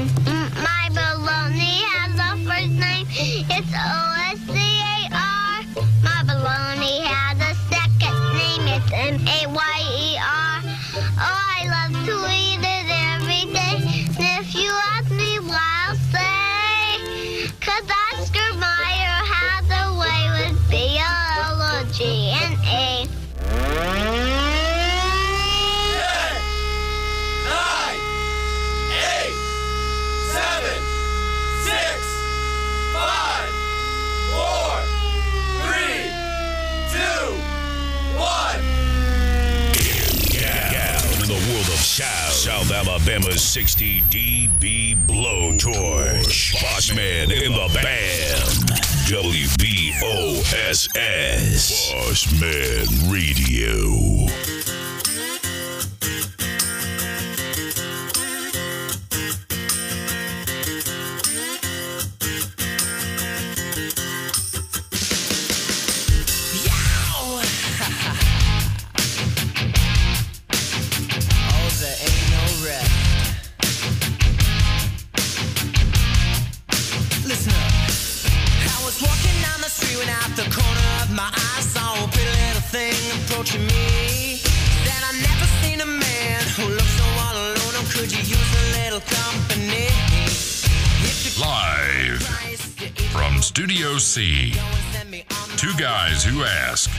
My baloney has a first name. It's O-S-C-A-R. My baloney has a second name. It's M-A-Y-E-R. Oh, I love to eat it every day. And if you ask me why, I'll say, 'cause Oscar Mayer has a way with B-L-O-G-N-A. 9, 8, 7, 6, 5, 4, 3, 2, 1. South Alabama's 60 dB blowtorch. Bossman in the band. WBOSS. Bossman Radio. Approaching me, that I never seen a man who looks so all alone. Or could you use a little company? Live from Studio C, two guys who ask,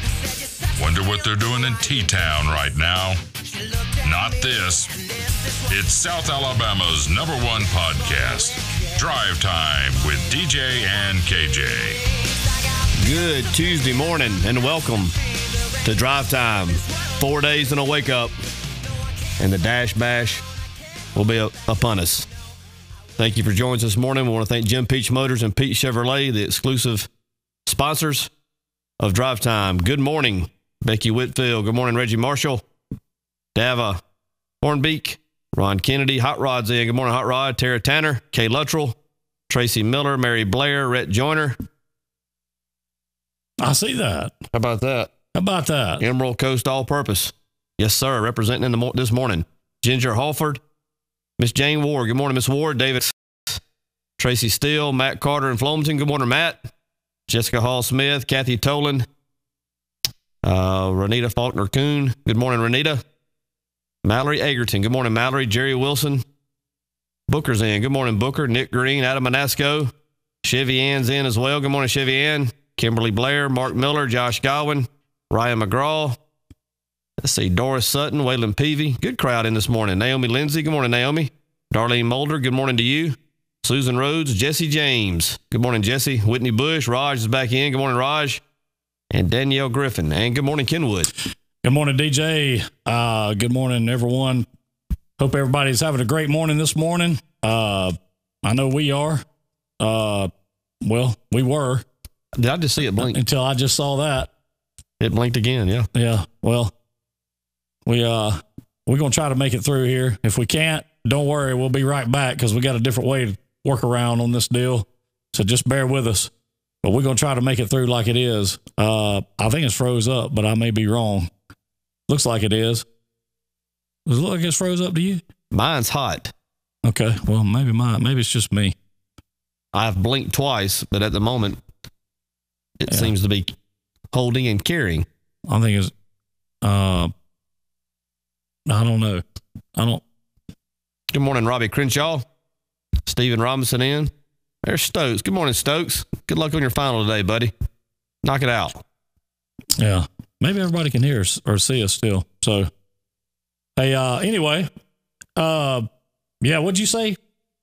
wonder what they're doing in T-Town right now. Not this. It's South Alabama's #1 podcast, Drive Time with DJ and KJ. Good Tuesday morning and welcome to Drive Time. 4 days and a wake up, and the Dash Bash will be upon us. Thank you for joining us this morning. We want to thank Jim Peach Motors and Pete Chevrolet, the exclusive sponsors of Drive Time. Good morning, Becky Whitfield. Good morning, Reggie Marshall, Dava Hornbeek, Ron Kennedy, Hot Rod's in. Good morning, Hot Rod, Tara Tanner, Kay Luttrell, Tracy Miller, Mary Blair, Rhett Joyner. I see that. How about that? How about that? Emerald Coast All Purpose. Yes, sir. Representing this morning. Ginger Halford. Miss Jane Ward. Good morning, Miss Ward. David. Tracy Steele. Matt Carter in Flomaton. Good morning, Matt. Jessica Hall Smith. Kathy Tolan. Renita Faulkner Kuhn. Good morning, Renita. Mallory Egerton. Good morning, Mallory. Jerry Wilson. Booker's in. Good morning, Booker. Nick Green. Adam Manasco. Chevyanne's in as well. Good morning, Chevyanne. Kimberly Blair. Mark Miller. Josh Godwin. Ryan McGraw. Let's see, Doris Sutton, Waylon Peavy. Good crowd in this morning. Naomi Lindsay. Good morning, Naomi. Darlene Mulder. Good morning to you. Susan Rhodes. Jesse James. Good morning, Jesse. Whitney Bush. Raj is back in. Good morning, Raj. And Danielle Griffin. And good morning, Kenwood. Good morning, DJ. Good morning, everyone. Hope everybody's having a great morning this morning. I know we are. Well, we were. Did I just see it blink? Until I just saw that. It blinked again, yeah. Yeah, well, we're going to try to make it through here. If we can't, don't worry, we'll be right back because we got a different way to work around on this deal. So just bear with us. But we're going to try to make it through like it is. I think it's froze up, but I may be wrong. Looks like it is. Does it look like it's froze up to you? Mine's hot. Okay, well, maybe it's just me. I've blinked twice, but at the moment, it seems to be holding and carrying. I think it's, I don't know. Good morning, Robbie Crenshaw. Stephen Robinson in. There's Stokes. Good morning, Stokes. Good luck on your final today, buddy. Knock it out. Yeah. Maybe everybody can hear us or see us still. So, hey, anyway, what'd you say?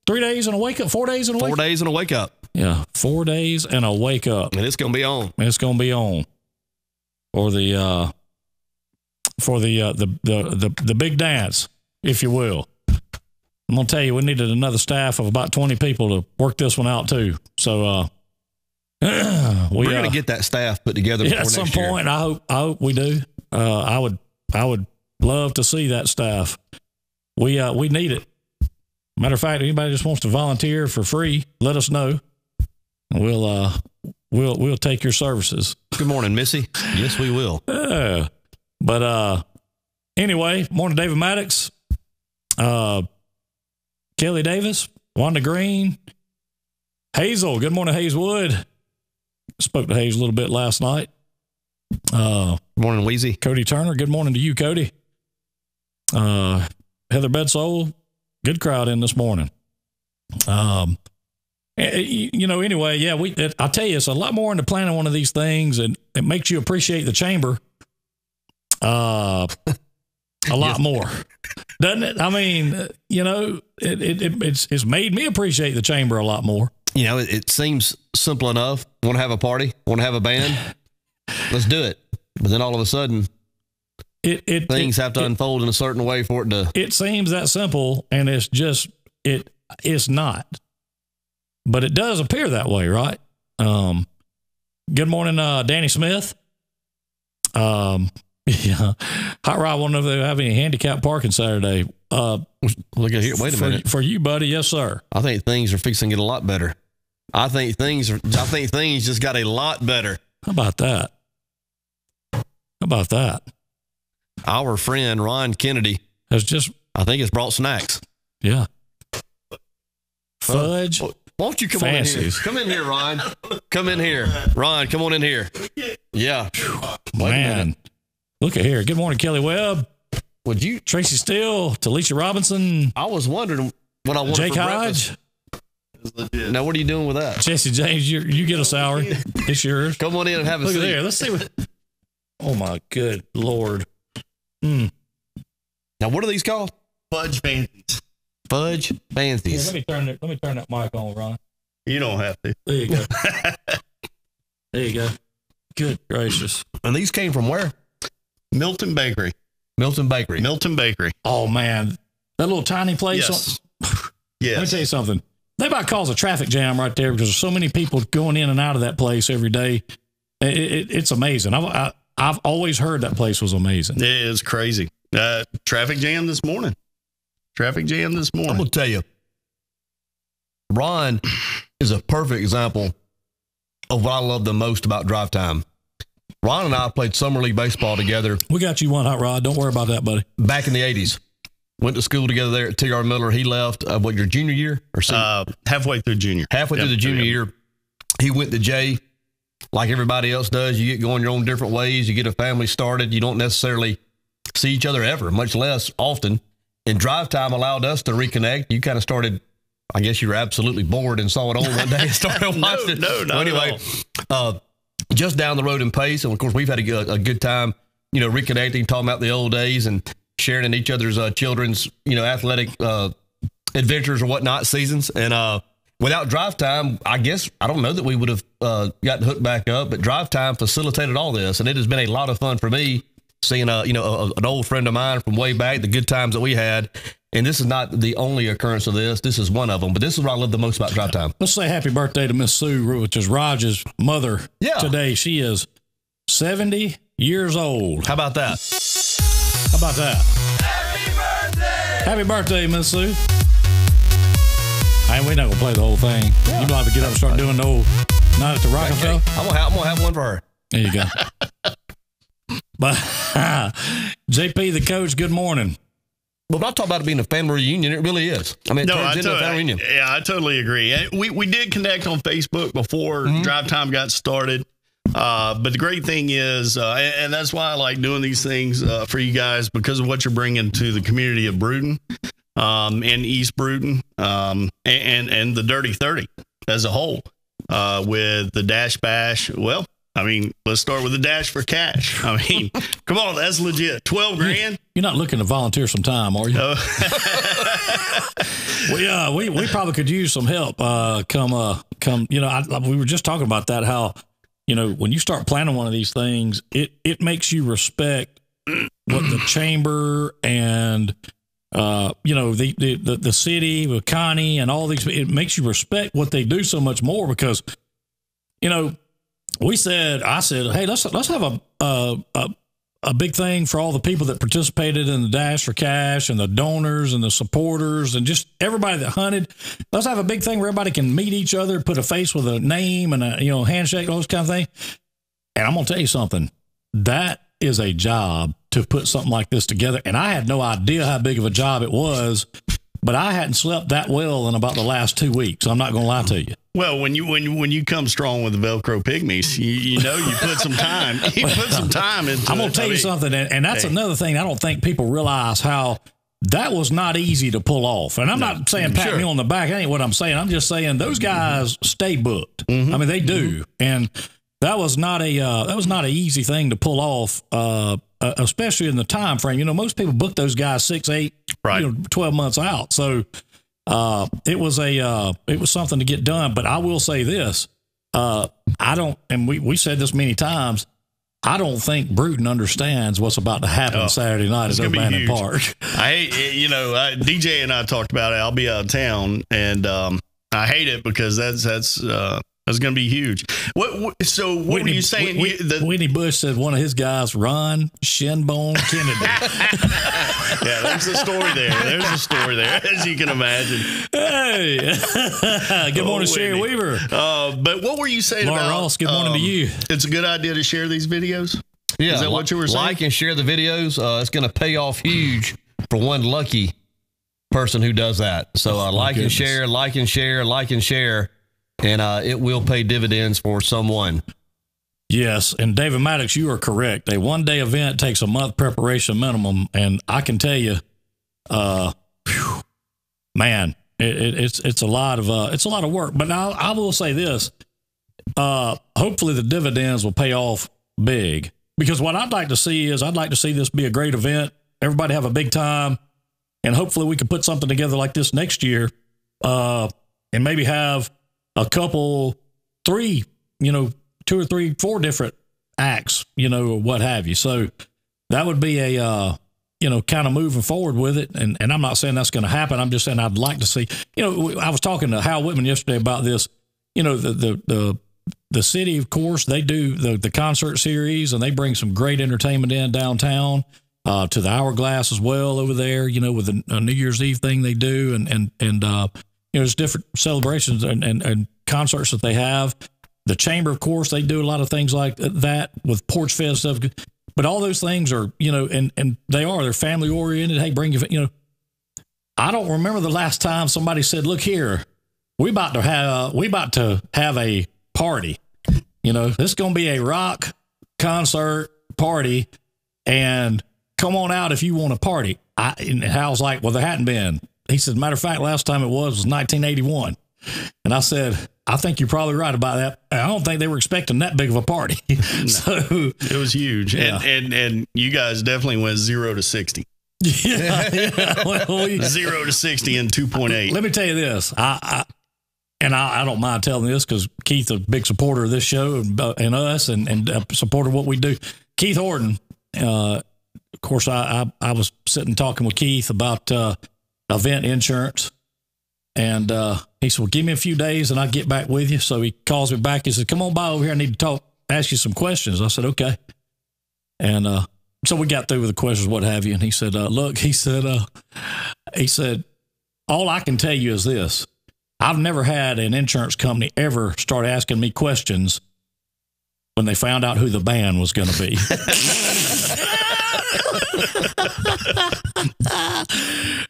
3 days and a wake up? 4 days and a wake up? 4 days and a wake up. Yeah. 4 days and a wake up. And it's going to be on. It's going to be on. Or the big dance, if you will. I'm going to tell you, we needed another staff of about 20 people to work this one out too. So, we're going to get that staff put together at some point. I hope we do. I would love to see that staff. We need it. Matter of fact, anybody just wants to volunteer for free, let us know. We'll take your services. Good morning, Missy. Yes, we will. But anyway, morning, David Maddox. Kelly Davis, Wanda Green. Hazel. Good morning, Hazelwood. Spoke to Hayes a little bit last night. Good morning, Wheezy. Cody Turner. Good morning to you, Cody. Heather Bedsole. Good crowd in this morning. Anyway, yeah, I'll tell you, it's a lot more into planning one of these things, and it makes you appreciate the chamber a lot more, doesn't it? I mean, it's made me appreciate the chamber a lot more. It seems simple enough. Want to have a party? Want to have a band? Let's do it. But then all of a sudden, things have to unfold in a certain way for it to. It seems that simple, and it's just it's not. But it does appear that way, right? Good morning, Danny Smith. Yeah. Hot Rod, I wonder if they have any handicap parking Saturday. Look at here. Wait a minute. For you, buddy. Yes, sir. I think things are fixing to get a lot better. I think things just got a lot better. How about that? Our friend Ron Kennedy has just, I think, has brought snacks. Yeah. Fudge. Won't you come Fancies. on in here? Come in here, Ron. Come in here. Ron, come on in here. Yeah. Man. Look at here. Good morning, Kelly Webb. Would you? Tracy Steele, Talisha Robinson. I was wondering what I wanted Jake for Hodge. breakfast. Now, what are you doing with that? Jesse James, you get a salary. It's yours. Come on in and have a Look seat. at there. Let's see what. Oh, my good Lord. Mm. Now, what are these called? Fudge fancies. Fudge fancies. Here, let me turn that mic on, Ron. You don't have to. There you go. There you go. Good gracious. And these came from where? Milton Bakery. Milton Bakery. Oh, man. That little tiny place. Yes. Let me tell you something. They might cause a traffic jam right there because there's so many people going in and out of that place every day. It's amazing. I've always heard that place was amazing. It is crazy. Traffic jam this morning. I'm going to tell you, Ron is a perfect example of what I love the most about drive time. Ron and I played summer league baseball together. We got you one, Hot Rod. Don't worry about that, buddy. Back in the 80s. Went to school together there at T.R. Miller. He left, your junior year? Or halfway through junior. Halfway through the junior year. He went to Jay. Like everybody else does, you get going your own different ways. You get a family started. You don't necessarily see each other ever, much less often. And drive time allowed us to reconnect. You kind of started, I guess you were absolutely bored and saw it on one day and started watching it. No, well, anyway, just down the road in Pace. And of course, we've had a good time, reconnecting, talking about the old days and sharing in each other's children's, athletic adventures or whatnot, seasons. And without drive time, I guess, I don't know that we would have gotten hooked back up, but drive time facilitated all this. And it has been a lot of fun for me seeing, an old friend of mine from way back, the good times that we had. And this is not the only occurrence of this. This is one of them. But this is what I love the most about drive time. Let's say happy birthday to Miss Sue, which is Raj's mother today. She is 70 years old. How about that? Happy birthday, Miss Sue. We're not going to play the whole thing. Yeah. You don't have to get up and start doing the old Night at the Rockefeller. I'm gonna have one for her. There you go. But JP, the coach, good morning. But when I talk about it being a family reunion, it really is. I mean, it turns into a family reunion. Yeah, I totally agree. We did connect on Facebook before drive time got started. But the great thing is, and that's why I like doing these things for you guys, because of what you're bringing to the community of Brewton and East Brewton and the Dirty 30 as a whole with the Dash Bash. Well, I mean, let's start with the Dash for Cash. I mean, come on, that's legit. 12 grand. You're not looking to volunteer some time, are you? We probably could use some help. Come. We were just talking about that. How, when you start planning one of these things, it makes you respect what the chamber and the city with Connie and all these. It makes you respect what they do so much more because, I said, hey, let's have a big thing for all the people that participated in the Dash for Cash and the donors and the supporters and just everybody that hunted. Let's have a big thing where everybody can meet each other, put a face with a name and a handshake, all those kind of things. And I'm gonna tell you something. That is a job to put something like this together. And I had no idea how big of a job it was but I hadn't slept that well in about the last 2 weeks. I'm not going to lie to you. Well, when you come strong with the Velcro pygmies, you know you put some time. You put some time into. I'm going to tell you something, and that's another thing. I don't think people realize how that was not easy to pull off. And I'm not saying pat me on the back. That ain't what I'm saying. I'm just saying those guys stay booked. I mean, they do, and that was not an easy thing to pull off, especially in the time frame. You know, most people book those guys 6, 8, 12 months out. So. It was something to get done, but I will say this, I don't, and we said this many times, I don't think Bruton understands what's about to happen Saturday night at O'Bannon Park. DJ and I talked about it. I'll be out of town, and I hate it because that's going to be huge. What were you saying? Whitney Bush said one of his guys, Ron Shinbone Kennedy. Yeah, there's a story there, as you can imagine. Hey, good morning, Sherry Weaver. But what were you saying Laura about Ross? Good morning to you. It's a good idea to share these videos. Yeah, is that what you were saying? Like and share the videos. It's going to pay off huge for one lucky person who does that. So like and share, and it will pay dividends for someone. Yes, and David Maddox, you are correct. A one-day event takes a month preparation minimum, and I can tell you, man, it's a lot of work. But I will say this: hopefully, the dividends will pay off big. Because what I'd like to see is this be a great event. Everybody have a big time, and hopefully, we can put something together like this next year, and maybe have a couple, 3, 2 or 3, 4 different acts, or what have you. So that would be a, kind of moving forward with it. And I'm not saying that's going to happen. I'm just saying I'd like to see, I was talking to Hal Whitman yesterday about this, the city, of course, they do the concert series, and they bring some great entertainment in downtown, to the Hourglass as well over there, with a New Year's Eve thing they do. And there's different celebrations and concerts that they have. The Chamber, of course, they do a lot of things like that with Porch Fest stuff. But all those things are, and they're family oriented. Hey, bring your, I don't remember the last time somebody said, look here, we about to have a party. This is going to be a rock concert party, and come on out if you want to party. And Hal's like, well, there hadn't been. He said, matter of fact, last time it was 1981. And I said, I think you're probably right about that. I don't think they were expecting that big of a party. So it was huge. Yeah. And you guys definitely went 0 to 60. Yeah. Well, 0 to 60 in 2.8. Let me tell you this. I don't mind telling this because Keith's a big supporter of this show and us and a supporter of what we do. Keith Horton, of course, I was sitting talking with Keith about event insurance. And he said, well, give me a few days and I'll get back with you. So he calls me back. He said, come on by over here. I need to ask you some questions. I said, okay. And so we got through with the questions, what have you. And he said, look, he said, all I can tell you is this. I've never had an insurance company ever start asking me questions when they found out who the band was going to be.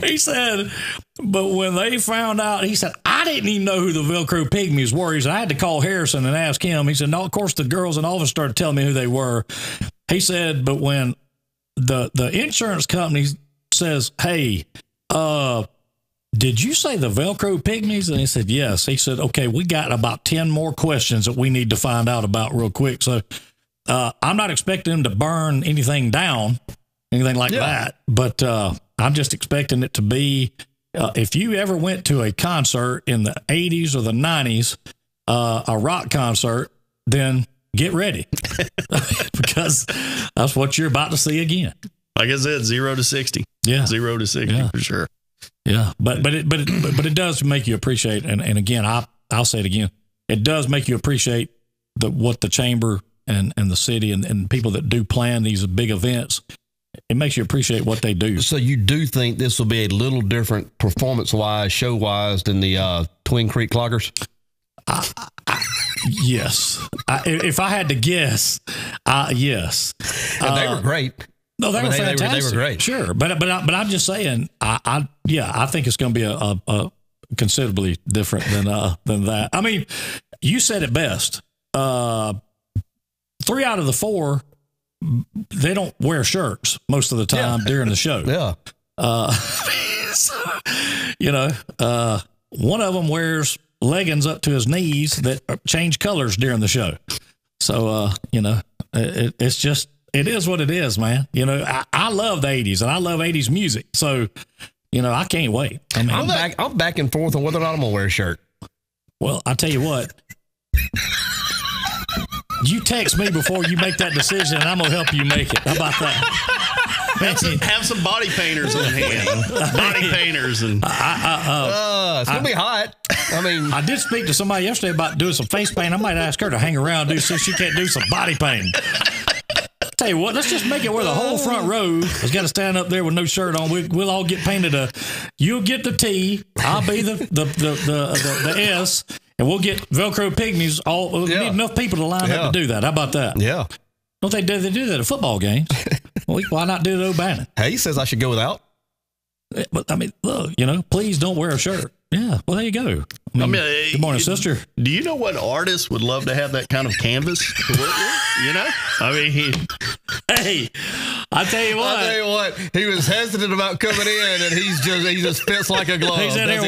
He said, but when they found out, he said, I didn't even know who the Velcro Pygmies were. He said, I had to call Harrison and ask him. He said, no, of course, the girls in office started telling me who they were. He said, but when the insurance company says, hey, did you say the Velcro Pygmies? And he said, yes. He said, okay, we got about 10 more questions that we need to find out about real quick. So I'm not expecting them to burn anything down, anything like that. But I'm just expecting it to be, if you ever went to a concert in the 80s or the 90s, a rock concert, then get ready because that's what you're about to see again. Like I said, 0 to 60. Yeah. 0 to 60 for sure. Yeah. But it does make you appreciate. And again, I'll say it again. It does make you appreciate what the chamber and the city and people that do plan these big events. It makes you appreciate what they do. So you do think this will be a little different performance-wise, show-wise than the Twin Creek Cloggers? Yes. If I had to guess, yes. They were great. No, they were fantastic. They were great. Sure, but I'm just saying. I think it's going to be a considerably different than that. I mean, you said it best. 3 out of the 4, they don't wear shirts most of the time during the show. Yeah. One of them wears leggings up to his knees that change colors during the show. So, it's just, it is what it is, man. I love the 80s and I love 80s music. So, I can't wait. I mean, I'm back and forth on whether or not I'm going to wear a shirt. Well, I tell you what, you text me before you make that decision and I'm going to help you make it. How about that? Have some body painters on hand. Body painters. And it's going to be hot. I mean, I did speak to somebody yesterday about doing some face paint. I might ask her to hang around so she can't do some body painting. Tell you what, let's just make it where the whole front row has got to stand up there with no shirt on. We'll all get painted you'll get the T, I'll be the S, and we'll get Velcro pygmies. We need enough people to line up to do that. How about that? Yeah. Don't they do that at football games? Well, why not do it at O'Bannon? He says I should go without. But I mean, look, please don't wear a shirt. Yeah, well, there you go. I mean, good morning, sister. Do you know what artist would love to have that kind of canvas to work with? I mean, hey, I tell you what, he was hesitant about coming in, and he just fits like a glove. He's in there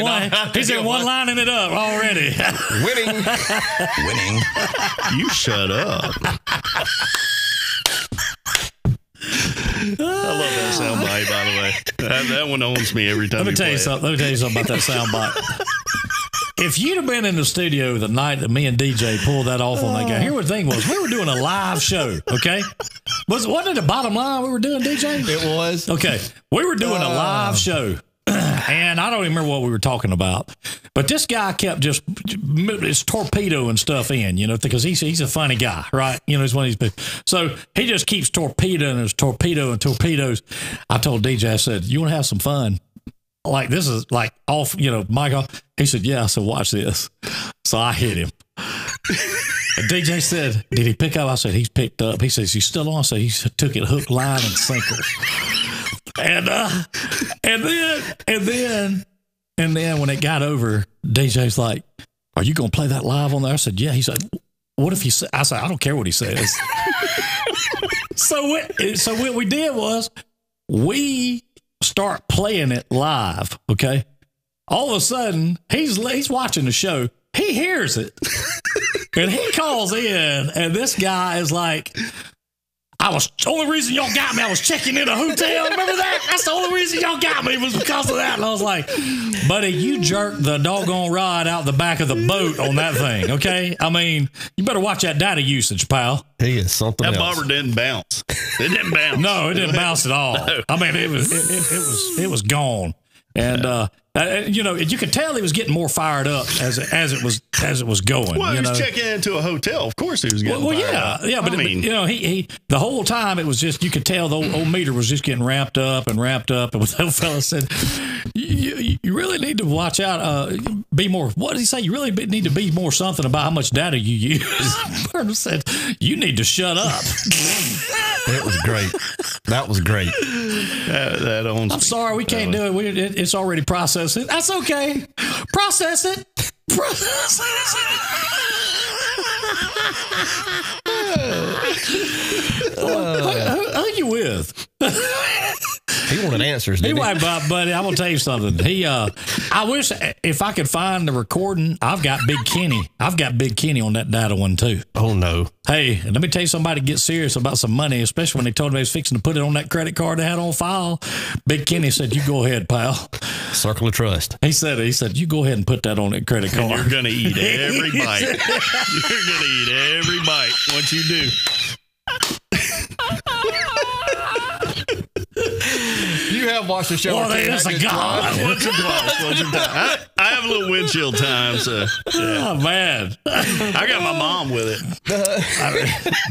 he's in one lining it up already. Winning. You shut up. I love that soundbite, by the way. That one owns me every time. Let me tell you something about that soundbite. If you'd have been in the studio the night that me and DJ pulled that off on that guy, here what the thing was, we were doing a live show, okay? Wasn't it the bottom line we were doing, DJ? It was. Okay. We were doing a live show. And I don't even remember what we were talking about. But this guy kept just torpedoing stuff in, because he's a funny guy, right? He's one of these people. So he just keeps torpedoing torpedoes. I told DJ, I said, you want to have some fun? Like, this is like off, Michael. He said, yeah. I said, watch this. So I hit him. And DJ said, did he pick up? I said, he's picked up. He says, he's still on? I said, he took it hook, line, and sinker. And then when it got over, DJ's like, are you going to play that live on there? I said, yeah. He said, what if I said, I don't care what he says. So what we did was we start playing it live. Okay. All of a sudden he's watching the show. He hears it and he calls in, and this guy is like, the only reason y'all got me, I was checking in a hotel. Remember that? That's the only reason y'all got me was because of that. And I was like, buddy, you jerked the doggone rod out the back of the boat on that thing, okay? I mean, you better watch that data usage, pal. He is something else. That bobber didn't bounce. It didn't bounce. No, it didn't bounce at all. No. I mean, it was gone. And you could tell he was getting more fired up as it was going. Well, he was checking into a hotel. Of course, he was getting. Fired up. But he the whole time it was just, you could tell the old meter was just getting ramped up. And what the old fella said, you really need to watch out. Be more. What did he say? You really need to be more something about how much data you use. Burnham said, you need to shut up. It was great. That was great. That owns I'm me. sorry, we can't do it. It's already processed. That's okay. Process it. Process it. Who you with? He wanted answers, didn't he? Buddy, I'm going to tell you something. I wish if I could find the recording, I've got Big Kenny. I've got Big Kenny on that data one, too. Oh, no. Hey, let me tell you, somebody get serious about some money, especially when they told me they was fixing to put it on that credit card they had on file. Big Kenny said, you go ahead, pal. Circle of trust. He said, you go ahead and put that on that credit card. And you're going to eat every bite. You're going to eat every bite once you do. You have watched the show. Well, there's a God. Once or twice. I have a little windshield time, so. Yeah. Oh, man. I got my mom with it.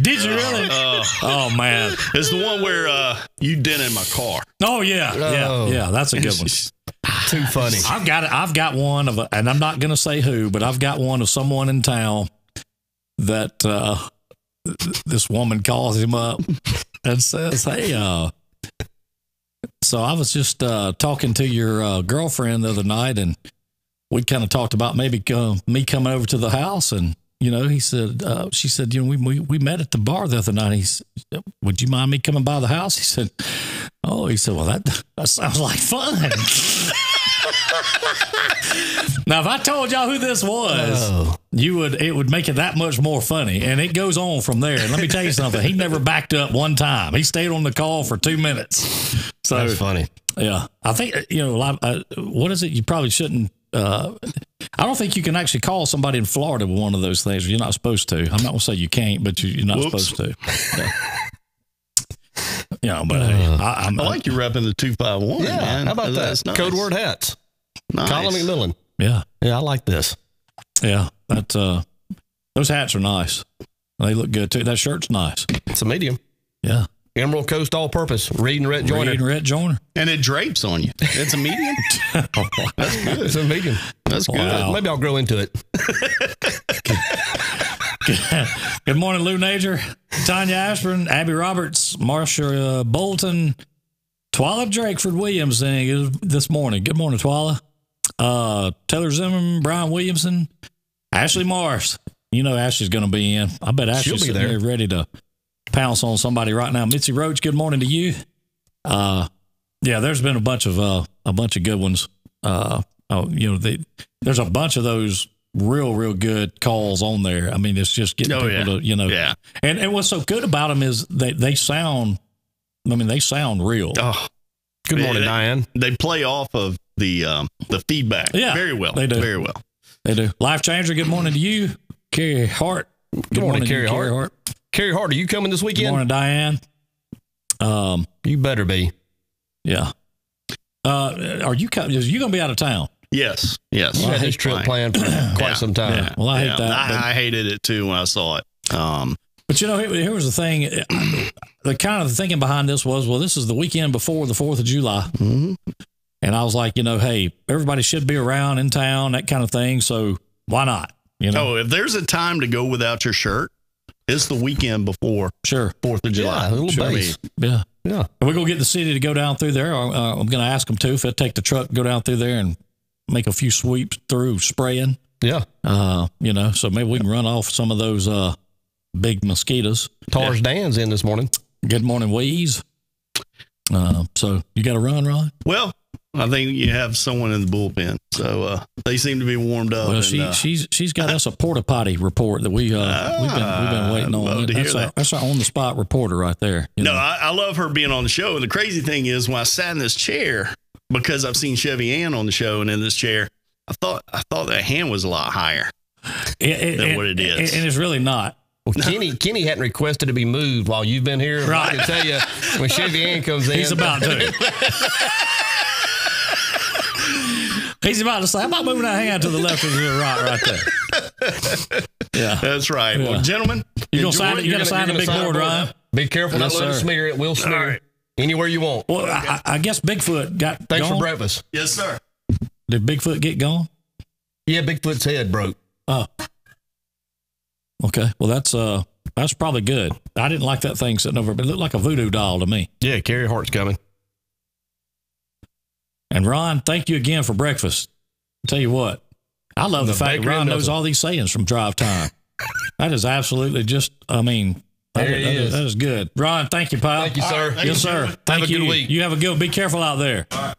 Did you really? Oh, man. It's the one where you dented my car. Oh, yeah. Yeah. That's a good one. Too funny. I've got one of, and I'm not going to say who, but I've got one of someone in town that this woman calls him up and says, hey, So I was just talking to your girlfriend the other night, and we kind of talked about maybe me coming over to the house. And, you know, she said, you know, we met at the bar the other night. He said, would you mind me coming by the house? He said, well, that sounds like fun. Now, if I told y'all who this was, it would make it that much more funny. And it goes on from there. And let me tell you something. He never backed up one time. He stayed on the call for 2 minutes. So That's funny. Yeah. I think, you know, what is it? You probably shouldn't. I don't think you can actually call somebody in Florida with one of those things. You're not supposed to. I'm not going to say you can't, but you're not supposed to. Yeah. You know, but I like you repping the 251. Yeah, man. how about that? That's nice. Code word hats. Nice. Colin McMillan. Yeah. Yeah, I like this. Yeah. Those hats are nice. They look good too. That shirt's nice. It's a medium. Yeah. Emerald Coast All Purpose. Reed and Rhett Joyner. Reed and Rhett Joyner. And it drapes on you. It's a medium. That's good. It's a medium. That's good. Wow. Maybe I'll grow into it. Good morning, Lou Nager, Tanya Ashburn, Abby Roberts, Marsha Bolton, Twyla Drakeford Williams this morning. Good morning, Twyla. Taylor Zimmerman, Brian Williamson, Ashley Morris. You know Ashley's going to be in. I bet Ashley's sitting there ready to pounce on somebody right now. Mitzi Roach, good morning to you. Yeah, there's been a bunch of good ones. There's a bunch of those real good calls on there. I mean, it's just getting people to, you know. Yeah. And what's so good about them is they sound real. Oh, good morning, Diane. They play off of the feedback. Yeah, very well. They do. Very well. They do. Life Changer, good morning to you. Carrie Hart. Good morning, Carrie Hart. Carrie Hart, are you coming this weekend? Good morning, Diane. You better be. Yeah. Are you coming? You going to be out of town? Yes. You had this trip planned for quite some time. Yeah. Well, I hate that. I hated it too when I saw it. But you know, here was the thing. The kind of thinking behind this was, well, this is the weekend before the 4th of July. Mm-hmm. And I was like, you know, hey, everybody should be around in town, that kind of thing. So why not? You know? Oh, if there's a time to go without your shirt, it's the weekend before. Sure. 4th of July. Yeah, a little base. Yeah. Yeah. And we're going to get the city to go down through there. I'm going to ask them to, if they'll take the truck, go down through there and make a few sweeps through spraying. Yeah. You know, so maybe we can run off some of those big mosquitoes. Tars Dan's in this morning. Good morning, Weeze. So you got to run, Ron? Well, I think you have someone in the bullpen, so they seem to be warmed up. Well, and, she's got us a porta potty report that we've been waiting on. That's our on the spot reporter right there. I love her being on the show. And the crazy thing is, when I sat in this chair, because I've seen Chevyanne on the show and in this chair, I thought that hand was a lot higher than what it is, and it's really not. Well, Kenny hadn't requested to be moved while you've been here. Right. I can tell you, when Chevyanne comes in, he's about to. He's about to say, "How about moving that hand to the left or to the right there?" Yeah, that's right. Yeah. Well, gentlemen, you gonna sign it? You got to sign the big board, Ryan. Be careful, not let it smear. It will smear anywhere you want. Well, I guess Bigfoot got. Thanks gone. for breakfast. Yes, sir. Did Bigfoot get gone? Yeah, Bigfoot's head broke. Oh. Okay. Well, that's probably good. I didn't like that thing sitting over, but it looked like a voodoo doll to me. Yeah, Carrie Hart's coming. And Ron, thank you again for breakfast. I'll tell you what, I love the fact Ron knows all these sayings from Drive Time. That is absolutely just, that is good. Ron, thank you, pal. Thank you, sir. Yes, sir. Have a good week. You have a good one. Be careful out there. All right.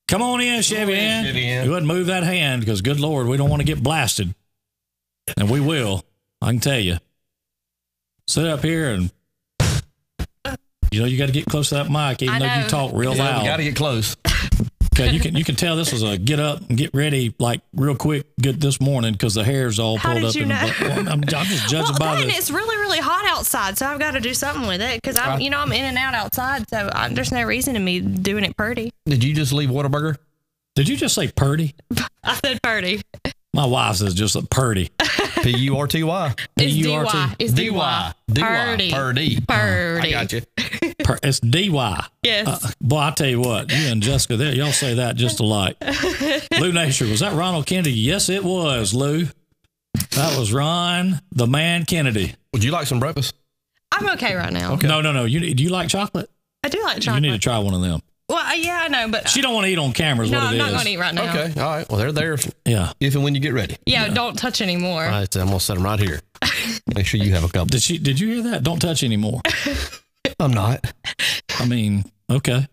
Come on in, Chevyanne. You wouldn't move that hand because, good Lord, we don't want to get blasted. And we will. I can tell you. Sit up here and, you got to get close to that mic, even though you talk real loud. You got to get close. Okay, you can tell this was a get up and get ready, like real quick, good this morning because the hair's all pulled up. I'm just judging by this. It's really, really hot outside, so I've got to do something with it because I'm in and out outside, so there's no reason to me doing it purdy. Did you just leave Whataburger? Did you just say purdy? I said purdy. My wife says just a purdy. P-U-R-T-Y. It's D-Y. It's D-Y. Purdy. Purdy. I got you. It's D-Y. Yes. Boy, I tell you what, you and Jessica, there, y'all say that just alike. Lou Nasher, was that Ronald Kennedy? Yes, it was, Lou. That was Ron, the man Kennedy. Would you like some breakfast? I'm okay right now. Okay. No. Do you like chocolate? I do like You chocolate. need to try one of them. Well, yeah, I know, but She don't want to eat on camera is no, what I'm it not is. going to eat right now. Okay. All right. Well, they're there Yeah. if and when you get ready. Yeah, don't touch anymore. All right. I'm going to set them right here. Make sure you have a couple. Did you hear that? Don't touch anymore. I'm not. I mean, okay.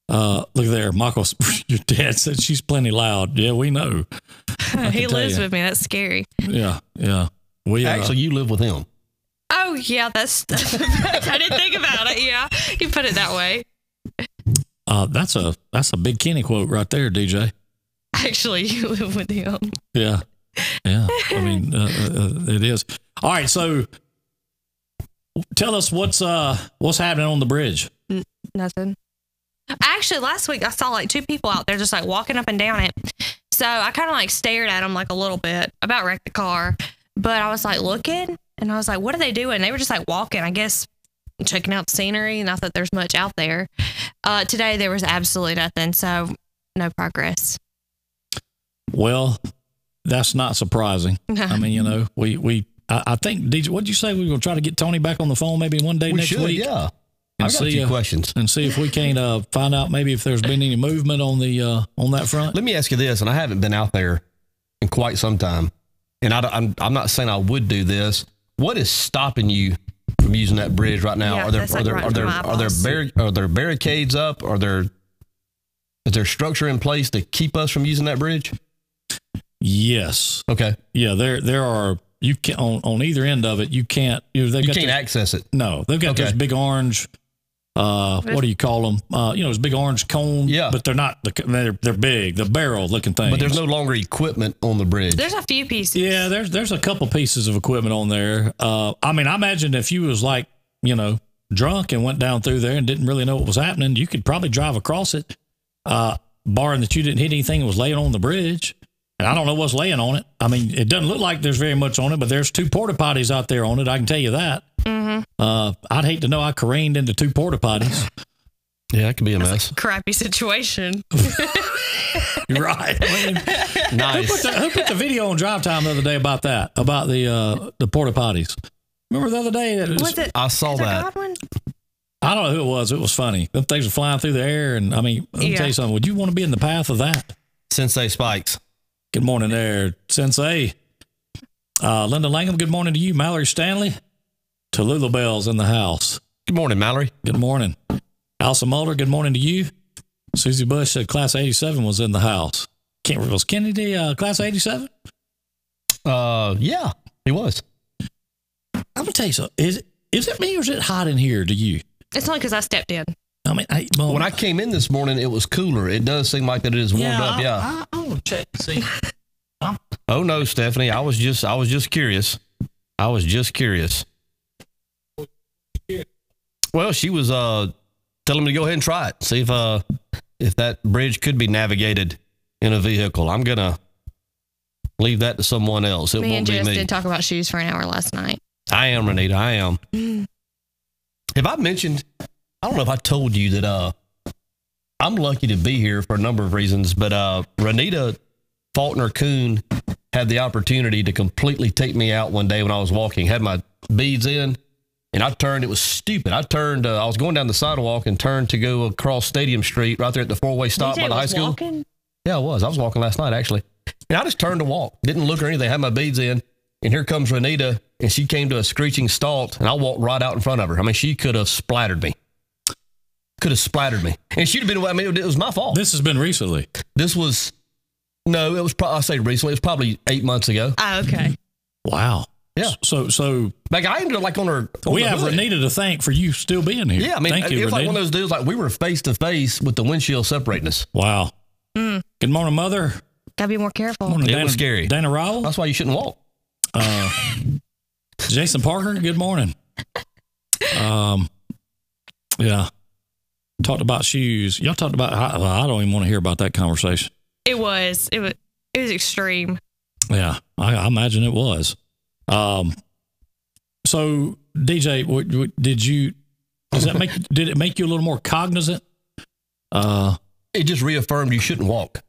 Look there. Michael, your dad said she's plenty loud. Yeah, we know. He tell lives you. with me. That's scary. Yeah. We Actually, you live with him. Oh, yeah, that's. I didn't think about it. Yeah, you put it that way. that's a big Kenny quote right there, DJ. Actually, you live with him. Yeah. I mean, it is. All right. So tell us what's happening on the bridge. Nothing. Actually, last week I saw like two people out there just like walking up and down it. So I kind of like stared at them like a little bit. About wrecked the car. But I was like looking and I was like, what are they doing? They were just like walking, I guess, checking out the scenery. Not that there's much out there. Today there was absolutely nothing. So no progress. Well, that's not surprising. I mean, you know, I think, DJ, what did you say? We're going to try to get Tony back on the phone maybe one day next week? Yeah. And I've got a few questions. And see if we can't find out maybe if there's been any movement on the on that front. Let me ask you this, and I haven't been out there in quite some time, and I'm not saying I would do this. What is stopping you from using that bridge right now? Yeah, Are there barricades up? Is there structure in place to keep us from using that bridge? Yes. Okay. Yeah, there are. You can on either end of it. You can't. You can't access it. No, they've got those big orange. What do you call them? Those big orange cone. Yeah, but they're not. They're big. The barrel looking things. But there's no longer equipment on the bridge. There's a few pieces. Yeah, there's a couple pieces of equipment on there. I mean, I imagine if you was like drunk and went down through there and didn't really know what was happening, you could probably drive across it, barring that you didn't hit anything that was laying on the bridge. And I don't know what's laying on it. I mean, it doesn't look like there's very much on it, but there's 2 porta potties out there on it. I can tell you that. Mm-hmm. I'd hate to know I careened into 2 porta potties. Yeah, it could be a mess. Like a crappy situation. You're right. I mean, nice. Who put the video on Drive Time the other day about that? About the porta potties? Remember the other day? I saw that. Godwin? I don't know who it was. It was funny. Them things were flying through the air, and I mean, let me tell you something. Would you want to be in the path of that? Sensei Spikes. Good morning there, Sensei. Linda Langham, good morning to you. Mallory Stanley. Tallulah Bell's in the house. Good morning, Mallory. Good morning. Elsa Mulder, good morning to you. Susie Bush said Class 87 was in the house. Was Kennedy Class 87? Yeah, he was. I'm going to tell you something. Is it me or is it hot in here to you? It's only because I stepped in. I mean, when I came in this morning, it was cooler. It does seem like that it is warmed up. I will check and see. Oh no, Stephanie. I was just curious. Well, she was telling me to go ahead and try it. See if that bridge could be navigated in a vehicle. I'm gonna leave that to someone else. It Me won't and be Jess me. did talk about shoes for an hour last night. I am, Renita. I am. Have I mentioned? I don't know if I told you that I'm lucky to be here for a number of reasons, but Renita Faulkner-Coon had the opportunity to completely take me out one day when I was walking, had my beads in, and I turned. It was stupid. I was going down the sidewalk and turned to go across Stadium Street right there at the 4-way stop by the high school. Walking? Yeah, I was. I was walking last night, actually. And I just turned to walk. Didn't look or anything. Had my beads in. And here comes Renita, and she came to a screeching halt, and I walked right out in front of her. I mean, she could have splattered me. And she'd have been, I mean, it was my fault. This has been recently. It was I say recently. It was probably 8 months ago. Oh, okay. Wow. Yeah. So like I ended up like on her. We have Renita to thank for you still being here. Yeah, I mean, thank you, it was Renita. like one of those deals. Like we were face to face with the windshield separating us. Wow. Good morning, Mother. Gotta be more careful. Morning, It Dana, was scary. Dana Rowell. That's why you shouldn't walk. Jason Parker. Good morning. Yeah. Talked about shoes. Y'all talked about. I don't even want to hear about that conversation. It was extreme. Yeah, I imagine it was. So DJ, did it make you a little more cognizant? It just reaffirmed you shouldn't walk.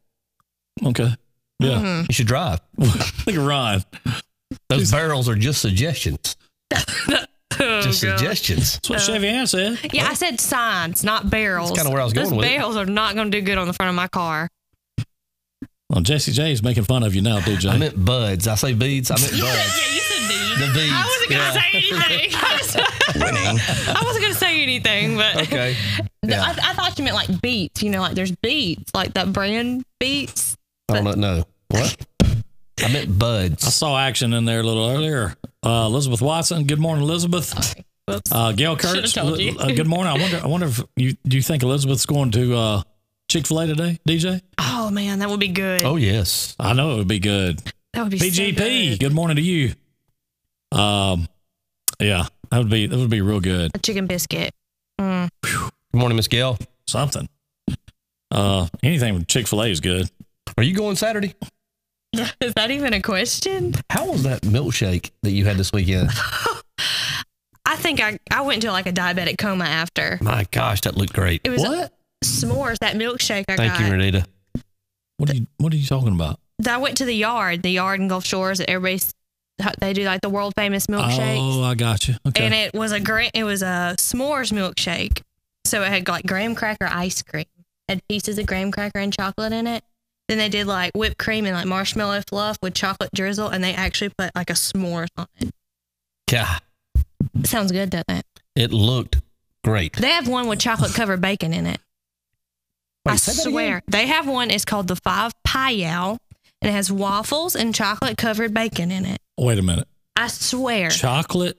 Okay. Yeah. You should drive. Look at Ryan. Those barrels are just suggestions. Just suggestions. That's what Chevyanne said. Yeah, I said signs, not barrels. That's kinda where I was going Those with it. barrels are not going to do good on the front of my car. Well, Jesse J is making fun of you now, DJ. I meant buds. I say beads. I meant buds. Yeah, you said beads. The beads. I wasn't going to say anything. Winning. I wasn't going to say anything, but Okay. Yeah. I thought you meant like Beats. You know, like there's Beats, like that brand Beats. I don't know. What? I meant buds. I saw action in there a little earlier. Elizabeth Watson. Good morning, Elizabeth. Sorry. Whoops. Gail Should've Kurtz. told you. Good morning. I wonder if do you think Elizabeth's going to Chick-fil-A today, DJ? Oh man, that would be good. Oh, yes. I know it would be good. That would be PGP. so good. Good morning to you. Yeah, that would be real good. A chicken biscuit. Good morning, Miss Gail. Something. Anything with Chick-fil-A is good. Are you going Saturday? Is that even a question? How was that milkshake that you had this weekend? I think I went into like a diabetic coma after. My gosh, that looked great. It was What? s'mores, that milkshake I Thank got. you, Renita. What are you talking about? I went to the yard in Gulf Shores that they do like the world famous milkshakes. Oh, I got you. Okay. And it was a s'mores milkshake. So it had like graham cracker ice cream. Had pieces of graham cracker and chocolate in it. Then they did like whipped cream and like marshmallow fluff with chocolate drizzle, and they actually put like a s'mores on it. God, It sounds good, doesn't it? it looked great. They have one with chocolate covered bacon in it. Wait, I say that swear. again? They have one. It's called the 5 Pie-Yow, and it has waffles and chocolate covered bacon in it. Wait a minute. I swear. Chocolate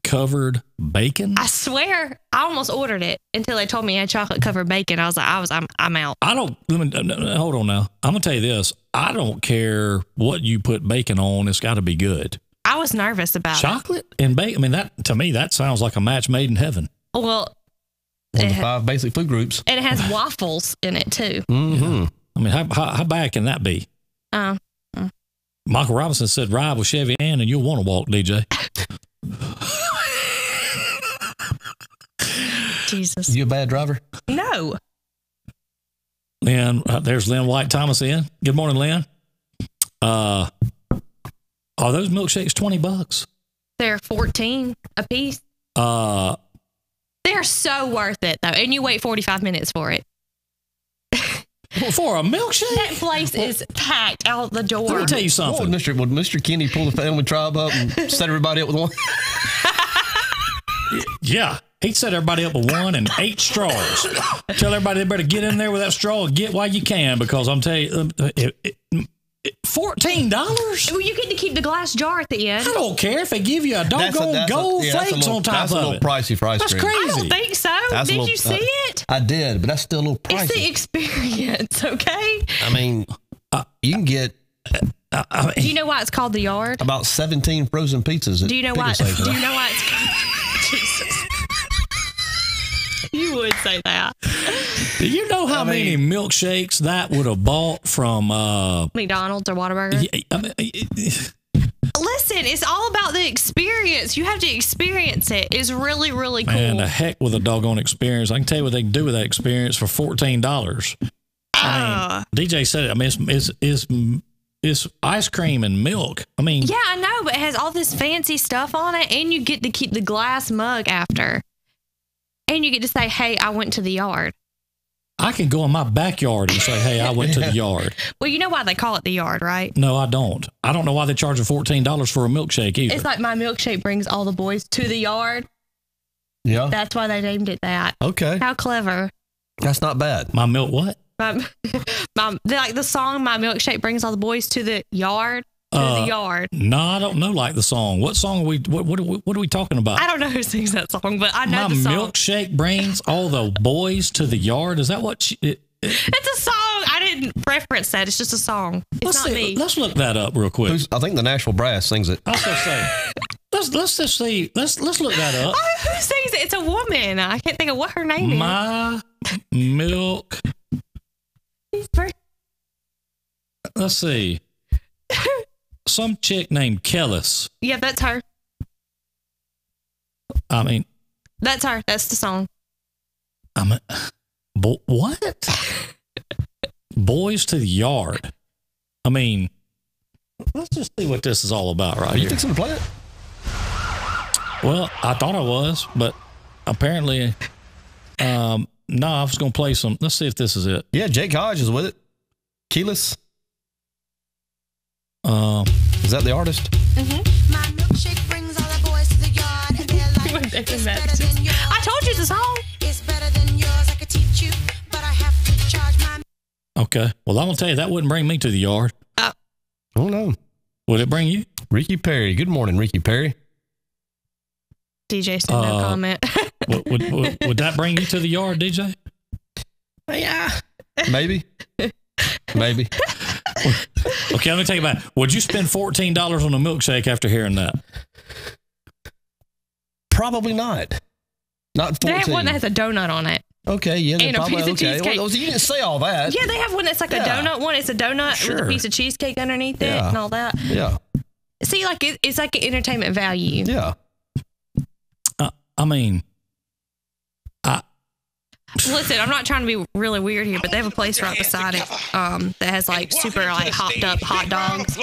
covered bacon? I swear. I almost ordered it until they told me it had chocolate covered bacon. I was like, I'm out. Hold on now. I'm going to tell you this. I don't care what you put bacon on. It's got to be good. I was nervous about Chocolate and bacon. I mean, that to me, that sounds like a match made in heaven. it. Well, One of the 5 basic food groups. and it has waffles in it too. Mm-hmm. I mean, how bad can that be? Michael Robinson said, ride with Chevyanne and you'll want to walk, DJ. Jesus. You a bad driver? No. Lynn, there's Lynn White Thomas in. Good morning, Lynn. Are those milkshakes $20? They're 14 a piece. They're so worth it though. And you wait 45 minutes for it. For a milkshake? That place is packed out the door. Let me tell you Would something. Mr. Kenny pull the family tribe up and set everybody up with one? Yeah. He'd set everybody up with 1 and 8 straws. Tell everybody they better get in there with that straw and get while you can, because I'm telling you, $14? Well, you get to keep the glass jar at the end. I don't care if they give you a doggone gold flakes on top That's a of little it. pricey for ice That's cream. I crazy. don't think so. That's a Did little- you see it? I did, but that's still a little It's the pricey. experience, okay? I mean, you can get Do you know why it's called the yard? about 17 frozen pizzas. Do you know why? Do you know why it's Jesus? You would say that. Do you know how many milkshakes that would have bought from McDonald's or Whataburger. Listen, it's all about the experience. You have to experience it. It's really, really cool. Man, the heck with a doggone experience. I can tell you what they can do with that experience for $14. I mean, DJ said it. I mean, it's ice cream and milk. I mean, Yeah, I know, but it has all this fancy stuff on it, and you get to keep the glass mug after. And you get to say, hey, I went to the yard. I can go in my backyard and say, hey, I went to the yard. Well, you know why they call it the yard, right? No, I don't. I don't know why they're charging $14 for a milkshake either. It's like my milkshake brings all the boys to the yard. Yeah. That's why they named it that. Okay. How clever. That's not bad. My milk what? Like the song, My Milkshake Brings All the Boys to the Yard. To the yard. No, I don't know like the song. What song are we, what are we talking about? I don't know who sings that song, but I know My the song. milkshake brings all the boys to the yard. Is that what It's a song. I didn't reference that. It's just a song. It's not me. Let's look that up real quick. I think the Nashville Brass sings it. I was gonna say, let's just see. Let's look that up. Oh, who sings it? It's a woman. I can't think of what her name is. My milk. Let's see. Some chick named Kellis. Yeah, that's her. I mean, That's her. That's the song. What? Boys to the yard. I mean, let's just see what this is all about, right Are you here. fixing to play it? Well, I thought I was, but apparently, no, I was going to play some. Let's see if this is it. Yeah, Jake Hodge is with it. Keyless. Is that the artist? Mm-hmm. My milkshake brings all the boys to the yard, and they're like, it's better than yours. I told you the song. It's better than yours. I could teach you, but I have to charge my. Okay. Well, I'm going to tell you, that wouldn't bring me to the yard. Oh, no. Would it bring you? Ricky Perry. Good morning, Ricky Perry. DJ said no comment. would that bring you to the yard, DJ? Yeah. Maybe. Maybe. Okay, let me take it back. Would you spend $14 on a milkshake after hearing that? Probably not. Not 14. They have one that has a donut on it. Okay, yeah. And a piece of cheesecake. Well, you didn't say all that. Yeah, they have one that's like a donut one. It's a donut with a piece of cheesecake underneath it and all that. Yeah. See, like it's like an entertainment value. Yeah. I mean, listen, I'm not trying to be really weird here, but they have a place right beside it that has like super like hopped up hot dogs,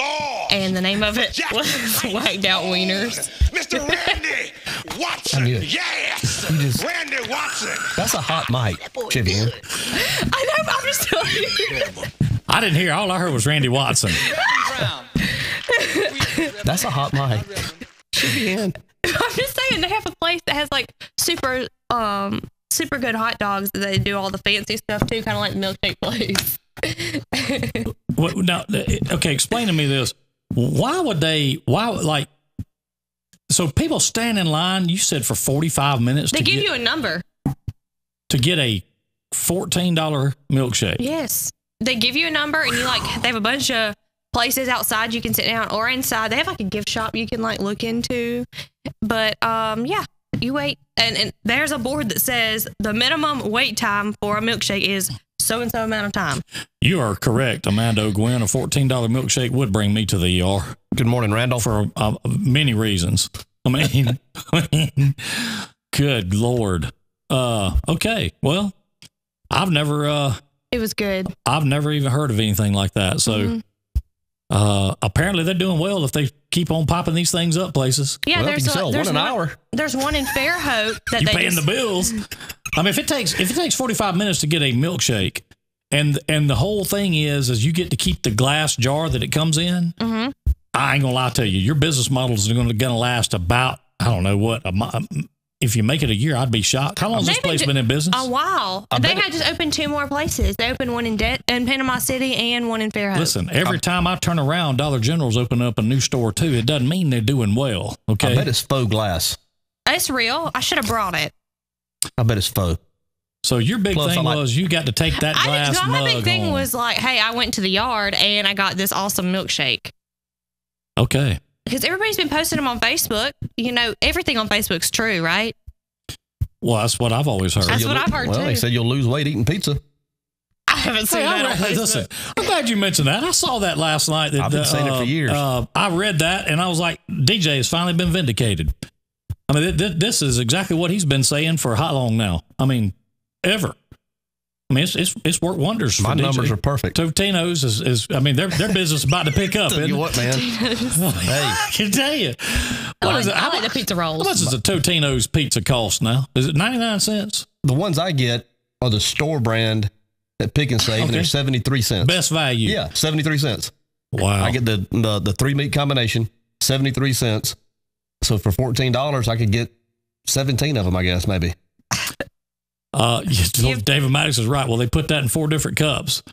and the name of it was Whacked Out Wieners. Mr. Randy Watson. I knew it. Yes. Randy Watson. That's a hot mic, Chevyanne. I know, but I'm just telling you. I didn't hear. All I heard was Randy Watson. That's a hot mic. Chevyanne. I'm just saying they have a place that has like super good hot dogs that they do all the fancy stuff too, kind of like the milkshake place. Now, okay, explain to me this. So people stand in line, you said for 45 minutes. They give you a number to get a $14 milkshake. Yes. They give you a number and they have a bunch of places outside you can sit down or inside. They have like a gift shop you can like look into. But yeah, you wait and there's a board that says the minimum wait time for a milkshake is so and so amount of time. You are correct, Amanda O'Gwen. A $14 milkshake would bring me to the ER. Good morning, Randall. For many reasons. I mean, good Lord. Okay. Well, I've never it was good. I've never even heard of anything like that. So apparently they're doing well if they keep on popping these things up places. Yeah, well, there's one an hour. There's one in Fairhope that you paying the bills. I mean, if it takes 45 minutes to get a milkshake, and the whole thing is you get to keep the glass jar that it comes in. Mm-hmm. I ain't gonna lie to you, your business models are gonna last about, I don't know what, if you make it a year, I'd be shocked. How long has this place been in business? A while. They had just opened 2 more places. They opened one in Panama City and one in Fairhope. Listen, every time I turn around, Dollar General's open up a new store too. It doesn't mean they're doing well. Okay, I bet it's faux glass. It's real. I should have brought it. I bet it's faux. So your big thing was you got to take that glass mug my big thing home. was like, hey, I went to the yard and I got this awesome milkshake. Okay. Because everybody's been posting them on Facebook. You know, everything on Facebook's true, right? Well, that's what I've always heard. That's what I've heard too. Well, they said you'll lose weight eating pizza. I haven't seen that on Facebook. Listen, I'm glad you mentioned that. I saw that last night. I've been saying it for years. I read that and I was like, DJ has finally been vindicated. I mean, this is exactly what he's been saying for how long now? I mean, ever. I mean, it's worked wonders. My for DJ. numbers are perfect. Totino's is I mean, their business is about to pick up. Tell you what, man. Hey, I can tell you. What is it? I like the pizza rolls. How much does a Totino's pizza cost now? Is it 99 cents? The ones I get are the store brand at Pick and Save, and they're 73 cents. Best value. Yeah, 73 cents. Wow. I get the 3-meat combination, 73 cents. So for $14, I could get 17 of them, I guess, maybe. David Maddox is right. Well, they put that in 4 different cups.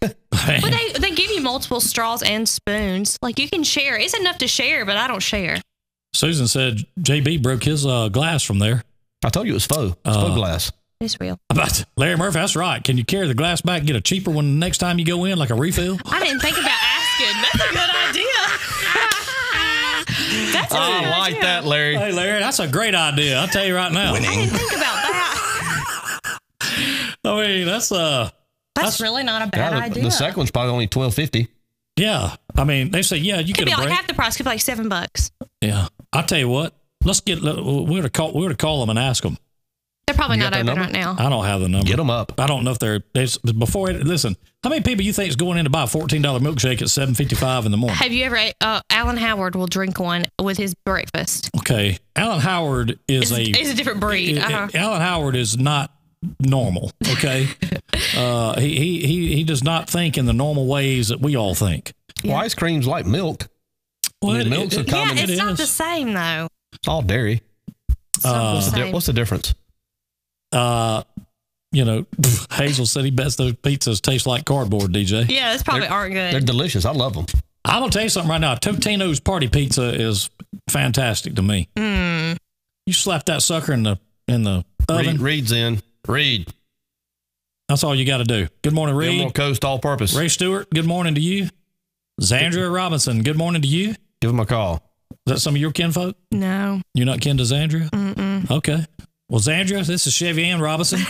But they give you multiple straws and spoons. Like you can share. It's enough to share, but I don't share. Susan said JB broke his glass from there. I told you it was faux. It's faux glass. It's real. But Larry Murphy, that's right. Can you carry the glass back and get a cheaper one the next time you go in, like a refill? I didn't think about asking. That's a good idea. That's a good idea. I like that, Larry. Hey, Larry, that's a great idea. I'll tell you right now. I didn't think about that. I mean, that's really not a bad idea. The second one's probably only $12.50. Yeah. I mean, they say, yeah, you could get be a like break. half the price. Could be like $7. Yeah. I'll tell you what. We're to call them and ask them. They're probably You not got that open number? right now. I don't have the number. Get them up. I don't know if before it. Listen, how many people you think is going in to buy a $14 milkshake at 7:55 in the morning? Have you ever? Alan Howard will drink one with his breakfast. Okay, Alan Howard is It's a different breed. Alan Howard is not normal. Okay, he does not think in the normal ways that we all think. Well, ice cream's like milk. Well, Milk's a common. Yeah, it's It not is. the same though. It's all dairy. It's not the same. What's the difference? Hazel said he bets those pizzas taste like cardboard, DJ. Yeah, those probably aren't good. They're delicious. I love them. I'm going to tell you something right now. Totino's party pizza is fantastic to me. You slap that sucker in the oven. Reed's in. Reed. That's all you got to do. Good morning, Reed. Gilmore Coast all purpose. Ray Stewart, good morning to you. Zandria Robinson, good morning to you. Give him a call. Is that some of your kinfolk? No. You're not kin to Zandria? Mm-mm. Okay. Well, Zandria, this is Chevyanne Robinson.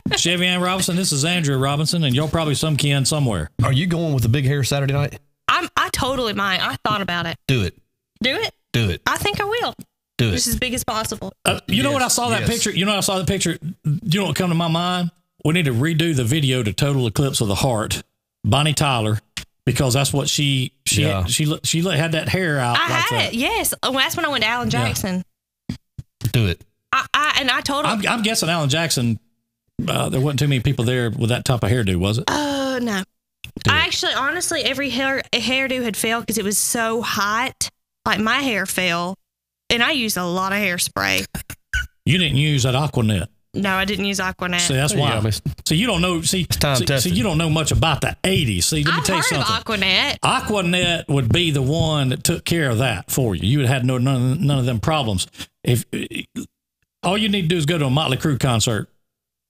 Chevyanne Robinson, this is Zandria Robinson, and you're probably some kin somewhere. Are you going with the big hair Saturday night? I totally might. I thought about it. Do it. Do it? Do it. I think I will. Do Just it. as big as possible. You know what I saw that yes. picture? You know what I saw the picture? You know what come to my mind? We need to redo the video to Total Eclipse of the Heart, Bonnie Tyler, because that's what she Yeah. had that hair out. I like had that. it. Yes. Oh, that's when I went to Alan Jackson. Do it. I told him. I'm guessing Alan Jackson. There wasn't too many people there with that type of hairdo, was it? No. Honestly, every hairdo had failed because it was so hot. Like my hair fell, and I used a lot of hairspray. You didn't use that Aquanet. No, I didn't use Aquanet. See, that's why. So you don't know. See, you don't know much about the '80s. See, let me tell you something. I've heard of Aquanet. Aquanet would be the one that took care of that for you. You would have had none of them problems. If all you need to do is go to a Motley Crue concert,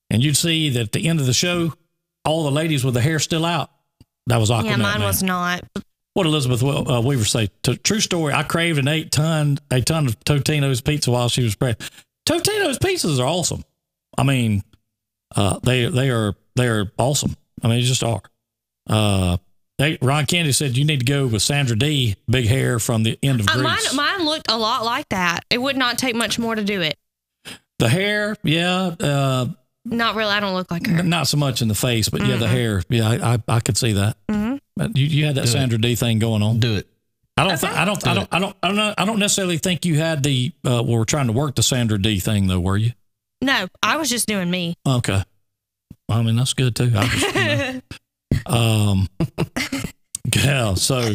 and you'd see that at the end of the show, all the ladies with the hair still out. That was Aquanet. Yeah, mine was not. What Elizabeth Weaver say? True story. I craved an 8-ton of Totino's pizza while she was pregnant. Totino's pizzas are awesome. I mean, they are awesome. I mean, they just are. Ron Kennedy said you need to go with Sandra D, big hair from the end of Grease. Mine looked a lot like that. It would not take much more to do it. The hair, yeah. Not really. I don't look like her. Not so much in the face, but yeah, the hair. Yeah, I could see that. Mm-hmm. You had that Sandra D thing going on. Do it. I don't necessarily think you had the. We're trying to work the Sandra D thing though, were you? No, I was just doing me. Okay. I mean, that's good too. Yeah. So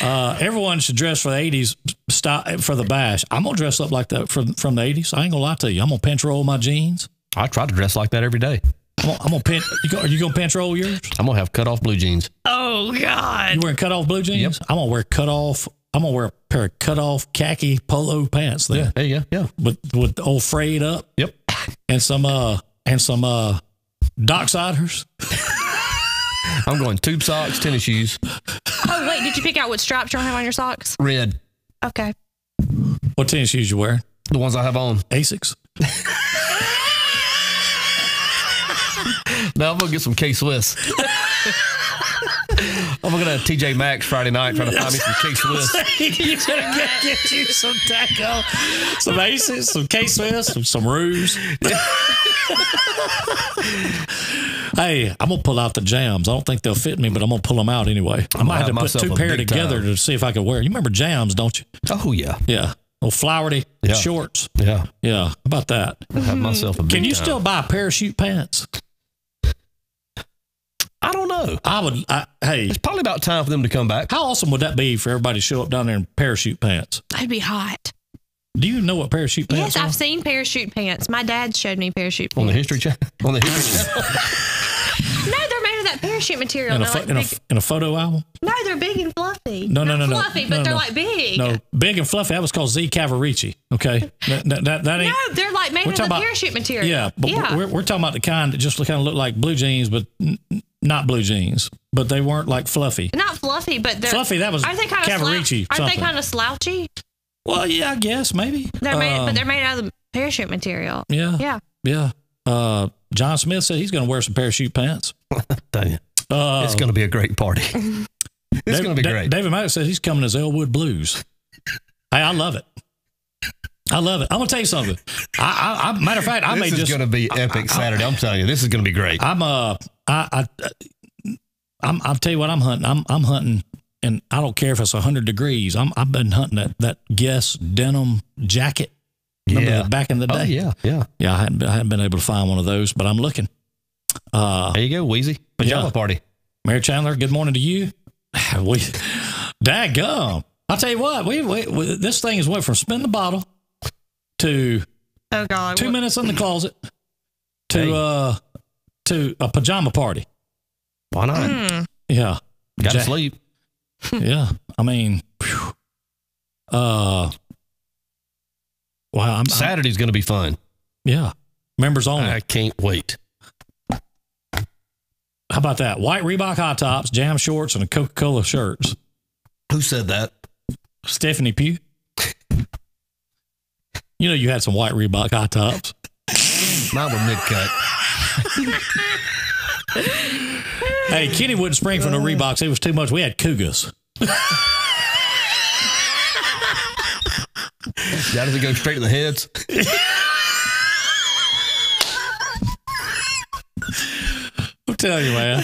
everyone should dress for the 80s style for the bash. I'm gonna dress up like that from the 80s. I ain't gonna lie to you. I'm gonna pinch roll my jeans. I try to dress like that every day. I'm gonna pinch. Are you gonna pinch roll yours? I'm gonna have cut off blue jeans. Oh God! You wearing cut off blue jeans? Yep. I'm gonna wear a pair of cut off khaki polo pants. Then. Yeah. There you go. Yeah. With the old frayed up. Yep. And some docksiders. I'm going tube socks, tennis shoes. Oh wait, did you pick out what stripes you'll have on your socks? Red. Okay. What tennis shoes you wearing? The ones I have on. Asics. Now I'm gonna get some K-Swiss. I'm gonna have TJ Maxx Friday night trying to find me some K-Swiss. You better get you some taco, some Asics, some K-Swiss, some Rouge. Hey, I'm gonna pull out the jams. I don't think they'll fit me, but I'm gonna pull them out anyway. I might have to put two pair together to see if I can wear. You remember jams, don't you? Oh yeah. Yeah. Little flowery shorts. Yeah. Yeah. How about that? I have myself a big Can you time. still buy parachute pants? I don't know. Hey, It's probably about time for them to come back. how awesome would that be for everybody to show up down there in parachute pants? That'd be hot. Do you know what parachute pants Yes, are? I've seen parachute pants. My dad showed me parachute pants. On the History Channel. On the History Channel. No, they're made of that parachute material. in, They're like big. in a photo album? No, they're big and fluffy. No. Fluffy, but No, they're no. like big. No, big and fluffy. That was called Z Cavarici. Okay, that ain't. No, they're like made We're of the talking about- parachute material. Yeah, but We're talking about the kind that just kind of look like blue jeans, but not blue jeans. But they weren't like fluffy. Not fluffy, but they're Fluffy, that was aren't they kind of Cavarici Aren't something. they kind of slouchy? Well, yeah, I guess maybe. They're made out of the parachute material. Yeah. John Smith said he's going to wear some parachute pants. Dang it. It's going to be a great party. It's going to be great. David Maddox says he's coming as Elwood Blues. Hey, I love it. I love it. I'm gonna tell you something. Matter of fact, I may This is just going to be epic Saturday. I'm telling you, this is going to be great. I'll tell you what I'm hunting. I'm hunting, and I don't care if it's 100 degrees. I've been hunting that Guess denim jacket. Remember that back in the day? Oh, yeah. Yeah, I hadn't been able to find one of those, but I'm looking. There you go, Wheezy. Pajama party. Mary Chandler, good morning to you. Daggum. I'll tell you what, we this thing has went from spin the bottle to 2 minutes in the closet to a pajama party. Why not? Yeah. Got to sleep. Yeah. I mean, wow. Saturday's going to be fun. Yeah. Members only. I can't wait. How about that? White Reebok hot tops, jam shorts, and a Coca-Cola shirts. Who said that? Stephanie Pugh. You know you had some white Reebok hot tops. Mine were mid-cut. Hey, Kenny wouldn't spring for no Reeboks. It was too much. We had Cougars. That doesn't go straight to the heads. I'm telling you, man.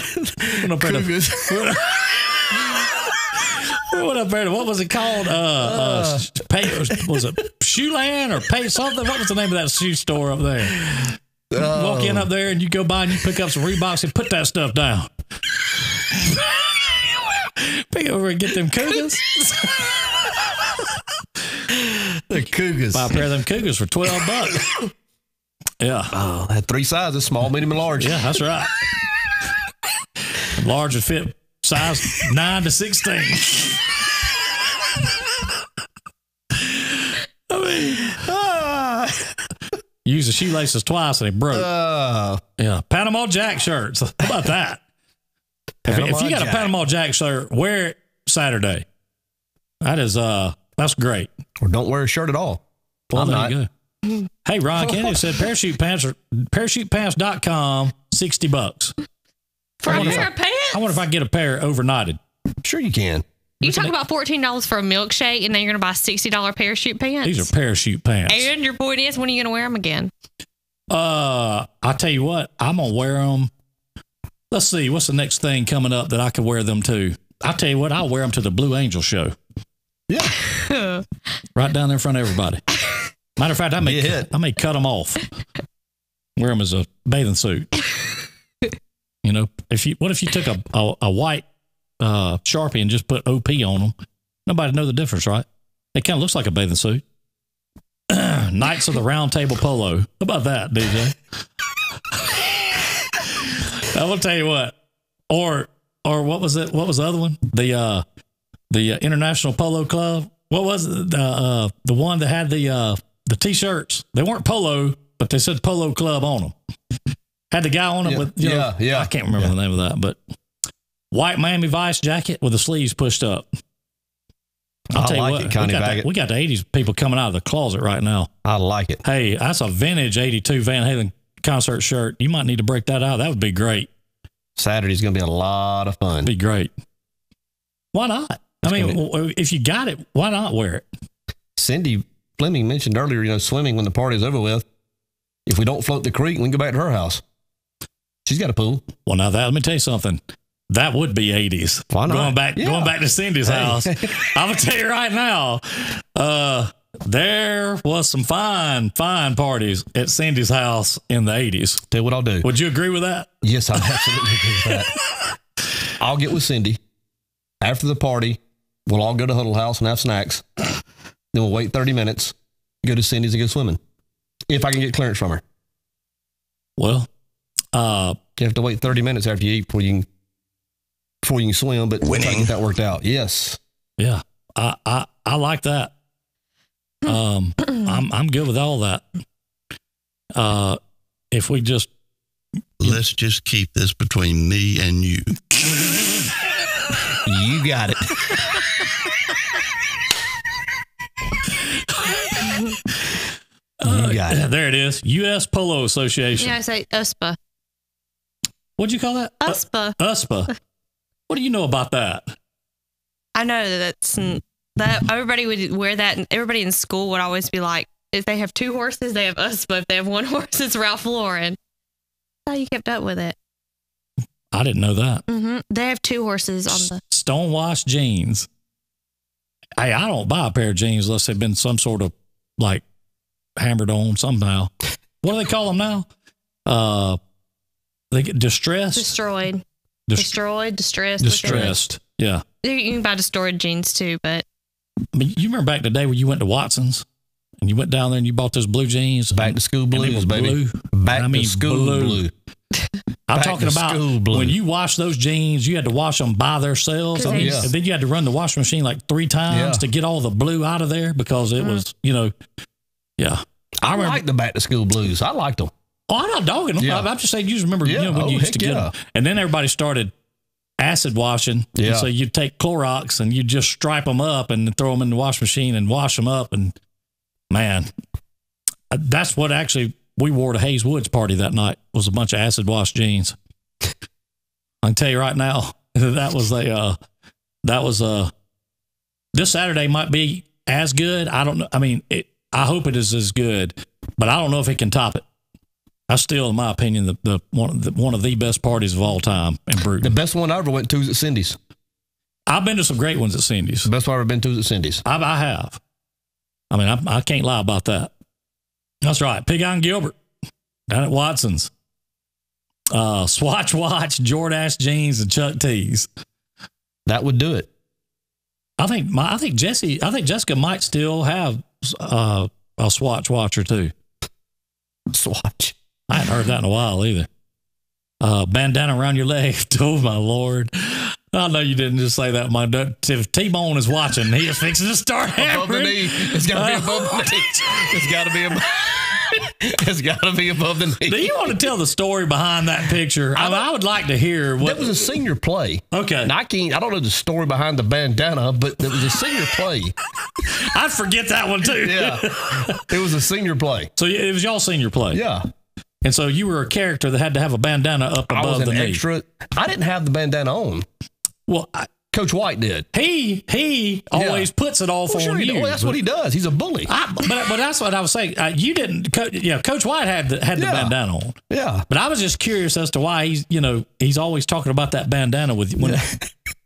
Went up there. What was it called? Was it Shoeland or Pay something? What was the name of that shoe store up there? Walk in up there and you go by and you pick up some Reeboks and put that stuff down. Pick over and get them Cougars. The Cougars. Buy a pair of them Cougars for $12. Yeah. Oh, had 3 sizes: small, medium, and large. Yeah, that's right. Large would fit size 9 to 16. I mean, use the shoelaces twice and they broke. Yeah, Panama Jack shirts. How about that? If you got a Panama Jack shirt, wear it Saturday. That is that's great. Or don't wear a shirt at all. Well, there you go. Hey, Ron Kennedy said parachute pants are parachutepants.com, $60. For a pair of pants? I wonder if I can get a pair overnighted. Sure you can. You talk about $14 for a milkshake, and then you're going to buy $60 parachute pants? These are parachute pants. And your point is, when are you going to wear them again? I tell you what, I'm going to wear them. Let's see, what's the next thing coming up that I could wear them to? I'll tell you what, I'll wear them to the Blue Angel show. Yeah. Right down there in front of everybody. Matter of fact, I may cut them off. Wear them as a bathing suit. You know, what if you took a white Sharpie and just put OP on them? Nobody know the difference, right? It kind of looks like a bathing suit. Knights of the Round Table Polo. How about that, DJ? I will tell you what. Or what was it? What was the other one? The International Polo Club. What was it? The one that had the T-shirts. They weren't polo, but they said Polo Club on them. Had the guy on them with, I can't remember the name of that, but white Miami Vice jacket with the sleeves pushed up. I'll tell you what, we got the 80s people coming out of the closet right now. I like it. Hey, that's a vintage 82 Van Halen concert shirt. You might need to break that out. That would be great. Saturday's going to be a lot of fun. Be great. Why not? I mean, if you got it, why not wear it? Cindy Fleming mentioned earlier, swimming when the party's over with. If we don't float the creek, we can go back to her house. She's got a pool. Well, now let me tell you something. That would be 80s. Why not? Going back to Cindy's house. I'm going to tell you right now, there was some fine parties at Cindy's house in the 80s. Tell you what I'll do. Would you agree with that? Yes, I absolutely agree with that. I'll get with Cindy. After the party, we'll all go to Huddle House and have snacks. Then we'll wait 30 minutes, go to Cindy's and go swimming. If I can get clearance from her. Well, you have to wait 30 minutes after you eat before you can swim, but try to get that worked out. Yes. Yeah. I like that. I'm good with all that. If we just let's just keep this between me and you. You got it. You got it. There it is. U.S. Polo Association. Yeah, I say USPA. What'd you call that? USPA. USPA. What do you know about that? I know that everybody would wear that, and everybody in school would always be like, If they have 2 horses, they have us. But if they have 1 horse, it's Ralph Lauren. That's how you kept up with it. I didn't know that. Mm-hmm. They have 2 horses on the Stonewash jeans. Hey, I don't buy a pair of jeans unless they've been some sort of like hammered on somehow. What do they call them now? They get distressed, destroyed, distressed. distressed. Yeah. You can buy destroyed jeans too, but I mean, you remember back in the day when you went to Watson's and you went down there and you bought those blue jeans? Back to school blues, baby. Back to school blue. I'm talking about when you wash those jeans, you had to wash them by themselves. Oh, yeah. And then you had to run the washing machine like 3 times to get all the blue out of there because it was, yeah. I like the back to school blues. I liked them. Oh, I'm not dogging them. Yeah. I'm just saying, you remember when you used to get them. And then everybody started acid washing. Yeah. And so you'd take Clorox and you'd just stripe them up and throw them in the washing machine and wash them up. And man, that's what actually we wore to Hayes Woods party that night, was a bunch of acid wash jeans. I can tell you right now, that was this Saturday might be as good. I don't know. I mean, I hope it is as good, but I don't know if it can top it. That's still, in my opinion, one of the best parties of all time in Brewton. The best one I ever went to was at Cindy's. I've been to some great ones at Cindy's. The best one I've ever been to is at Cindy's. I have. I mean, I can't lie about that. That's right. Pig Iron Gilbert down at Watson's. Swatch Watch, Jordache jeans, and Chuck Tees. That would do it. I think Jessica might still have a Swatch watch or two. Swatch. I hadn't heard that in a while either. Bandana around your leg. Oh my Lord. I know you didn't just say that. If T-Bone is watching, he is fixing to start above the knee. It's got to be above the knee. It's got to be above. It's got to be above the knee. Do you want to tell the story behind that picture? I would like to hear what. That was a senior play. Okay. And I don't know the story behind the bandana, but it was a senior play. I'd forget that one too. Yeah. It was a senior play. So it was y'all senior play. Yeah. And so you were a character that had to have a bandana up above the knee. Extra. I didn't have the bandana on. Well, Coach White did. He always puts it off on you. Well, that's what he does. He's a bully. But that's what I was saying. You didn't. Coach White had the bandana on. Yeah. But I was just curious as to why he's always talking about that bandana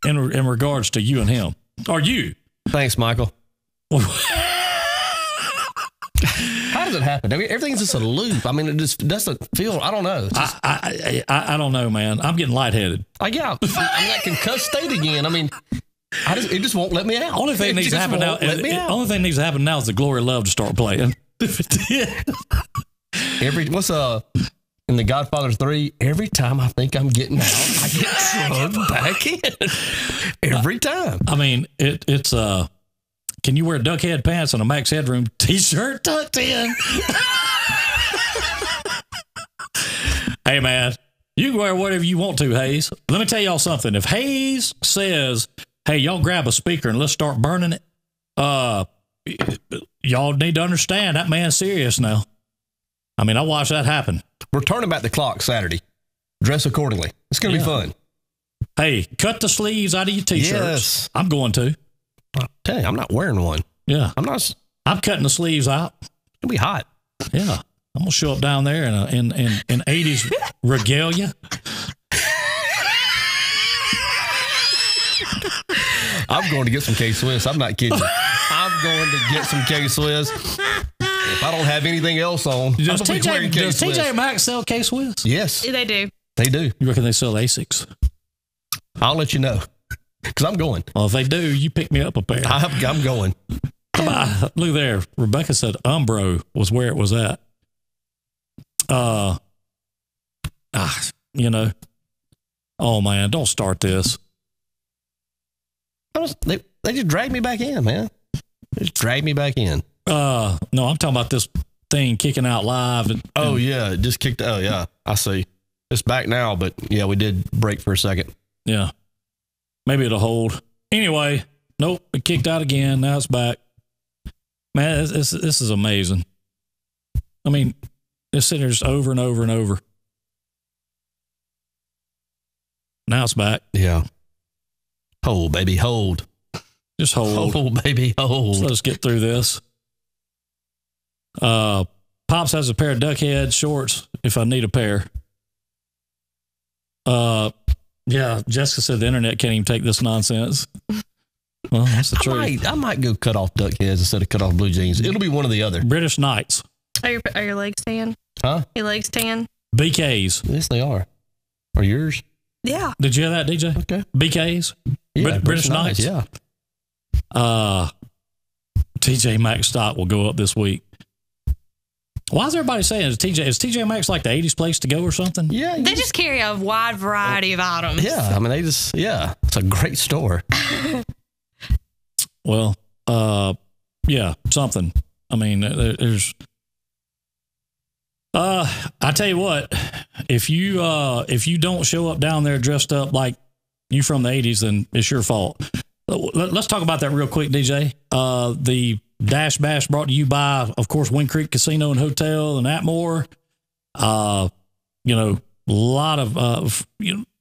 in regards to you and him. Or you. Thanks, Michael. How does it happen? I mean, everything's just a loop. I mean, it just doesn't feel. I don't know. I don't know, man. I'm getting lightheaded. I'm that concussed state again. I mean, it just won't let me out. Only thing needs to happen now. Only thing needs to happen now is the Glory Love to start playing. In The Godfather 3, every time I think I'm getting out, I get thrown back in. Every time. I mean, it's can you wear duck head pants and a Max Headroom t-shirt tucked in? Hey, man, you can wear whatever you want to, Hayes. Let me tell y'all something. If Hayes says, hey, y'all grab a speaker and let's start burning it, y'all need to understand that man's serious now. I mean, I watched that happen. We're turning back the clock Saturday. Dress accordingly. It's going to be fun. Hey, cut the sleeves out of your t-shirts. Yes. I'm going to. I'll tell you, I'm not wearing one. Yeah. I'm cutting the sleeves out. It'll be hot. Yeah. I'm going to show up down there in 80s regalia. I'm going to get some K-Swiss. I'm not kidding you. I'm going to get some K-Swiss. If I don't have anything else on, does TJ Maxx sell K-Swiss? Yes. They do. They do. You reckon they sell Asics? I'll let you know. Because I'm going. Well, if they do, you pick me up a pair. I'm going. Look there. Rebecca said Umbro was where it was at. Oh, man, don't start this. They just dragged me back in, man. They just dragged me back in. No, I'm talking about this thing kicking out live. Yeah, it just kicked. Oh, yeah, I see. It's back now, but yeah, we did break for a second. Yeah. Maybe it'll hold. Anyway, nope, it kicked out again. Now it's back. Man, this is amazing. I mean, it's sitting there just over and over and over. Now it's back. Yeah. Hold, baby, hold. Just hold. Hold, baby, hold. So let's get through this. Pops has a pair of Duckhead shorts if I need a pair. Yeah, Jessica said the internet can't even take this nonsense. Well, that's the truth. I might go cut off Duckheads instead of cut off blue jeans. It'll be one or the other. British Knights. Are your legs tan? Huh? Your legs tan? BKs. Yes, they are. Are yours? Yeah. Did you hear that, DJ? Okay. BKs? Yeah, British Knights? Yeah. TJ Maxx stock will go up this week. Why is everybody saying is TJ Maxx like the 80s place to go or something? Yeah. They just carry a wide variety of items. Yeah. I mean, it's a great store. Well, yeah, something. I mean, there's. I tell you what, if you don't show up down there dressed up like you from the 80s, then it's your fault. Let's talk about that real quick, DJ. The Dash Bash brought to you by, of course, Wind Creek Casino and Hotel and Atmore. A lot of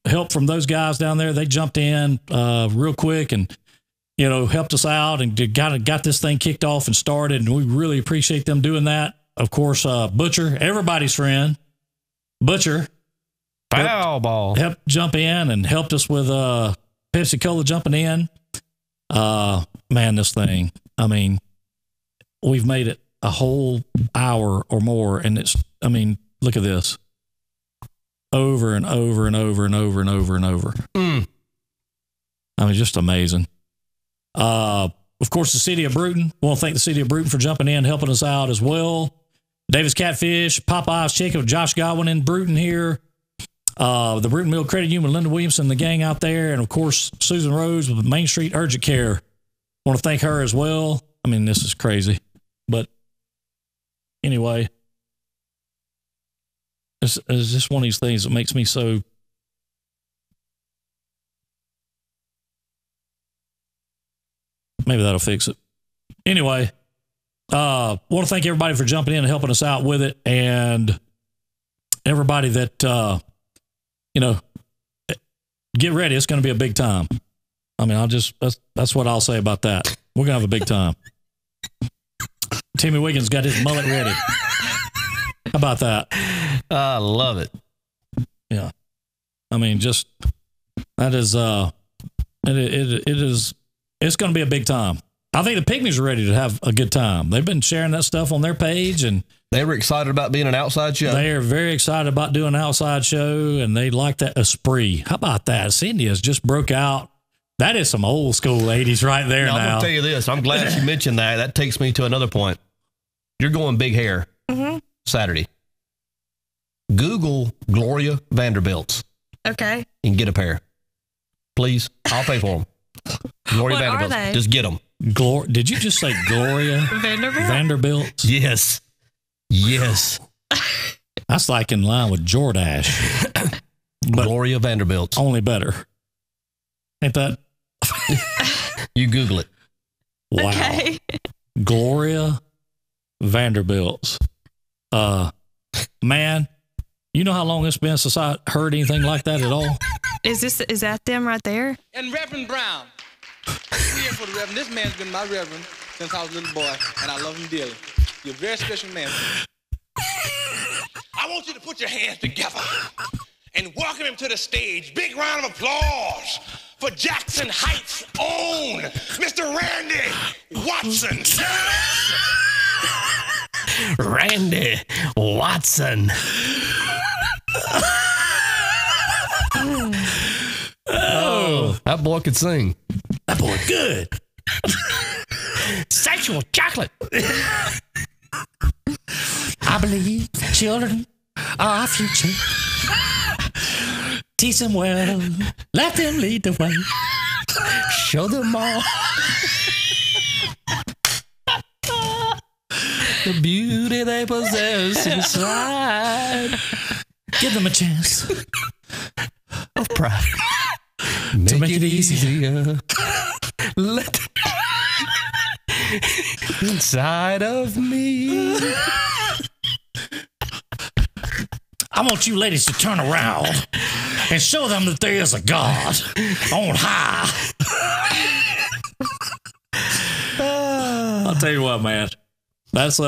help from those guys down there. They jumped in real quick and helped us out and got this thing kicked off and started. And we really appreciate them doing that. Of course, Butcher, everybody's friend, Butcher, Foul ball. helped jump in and helped us with Pepsi Cola jumping in. Man, this thing, I mean, we've made it a whole hour or more. And look at this. Over and over and over and over and over and over. I mean, just amazing. Of course, the City of Bruton. I want to thank the City of Bruton for jumping in, helping us out as well. Davis Catfish, Popeye's Chicken with Josh Godwin in Bruton here. The Bruton Mill Credit Union, Linda Williamson, the gang out there. And, of course, Susan Rose with Main Street Urgent Care. I want to thank her as well. I mean, this is crazy. But anyway, it's just one of these things that makes me so... Maybe that'll fix it. Anyway, want to thank everybody for jumping in and helping us out with it. And everybody that, get ready. It's going to be a big time. I mean, that's what I'll say about that. We're going to have a big time. Timmy Wiggins got his mullet ready. How about that? I love it. Yeah. I mean, just, that is, it's going to be a big time. I think the Pygmies are ready to have a good time. They've been sharing that stuff on their page, and they were excited about being an outside show. They are very excited about doing an outside show, and they like that esprit. How about that? Cindy has just broke out. That is some old school 80s right there now. I'm going to tell you this. I'm glad you mentioned that. That takes me to another point. You're going big hair Saturday. Google Gloria Vanderbilts. Okay. And get a pair. Please. I'll pay for them. Gloria What Vanderbilts. are they? Just get them. Did you just say Gloria Vanderbilt? Yes. Yes. That's like in line with Jordache. But Gloria Vanderbilts. only better. Ain't that? You Google it. Wow. Okay. Gloria Vanderbilts. Man, you know how long it's been since I heard anything like that at all? Is that them right there? And Reverend Brown. We're here for the Reverend. This man's been my Reverend since I was a little boy, and I love him dearly. You're a very special man. I want you to put your hands together and welcome him to the stage. Big round of applause for Jackson Heights' own Mr. Randy Watson. Randy Watson. Oh, that boy could sing. That boy good. Sexual chocolate. I believe children are our future. Teach them well. Let them lead the way. Show them all the beauty they possess inside. Give them a chance of pride. to make it easier. Let inside of me. I want you ladies to turn around and show them that there is a God on high. I'll tell you what, man. That's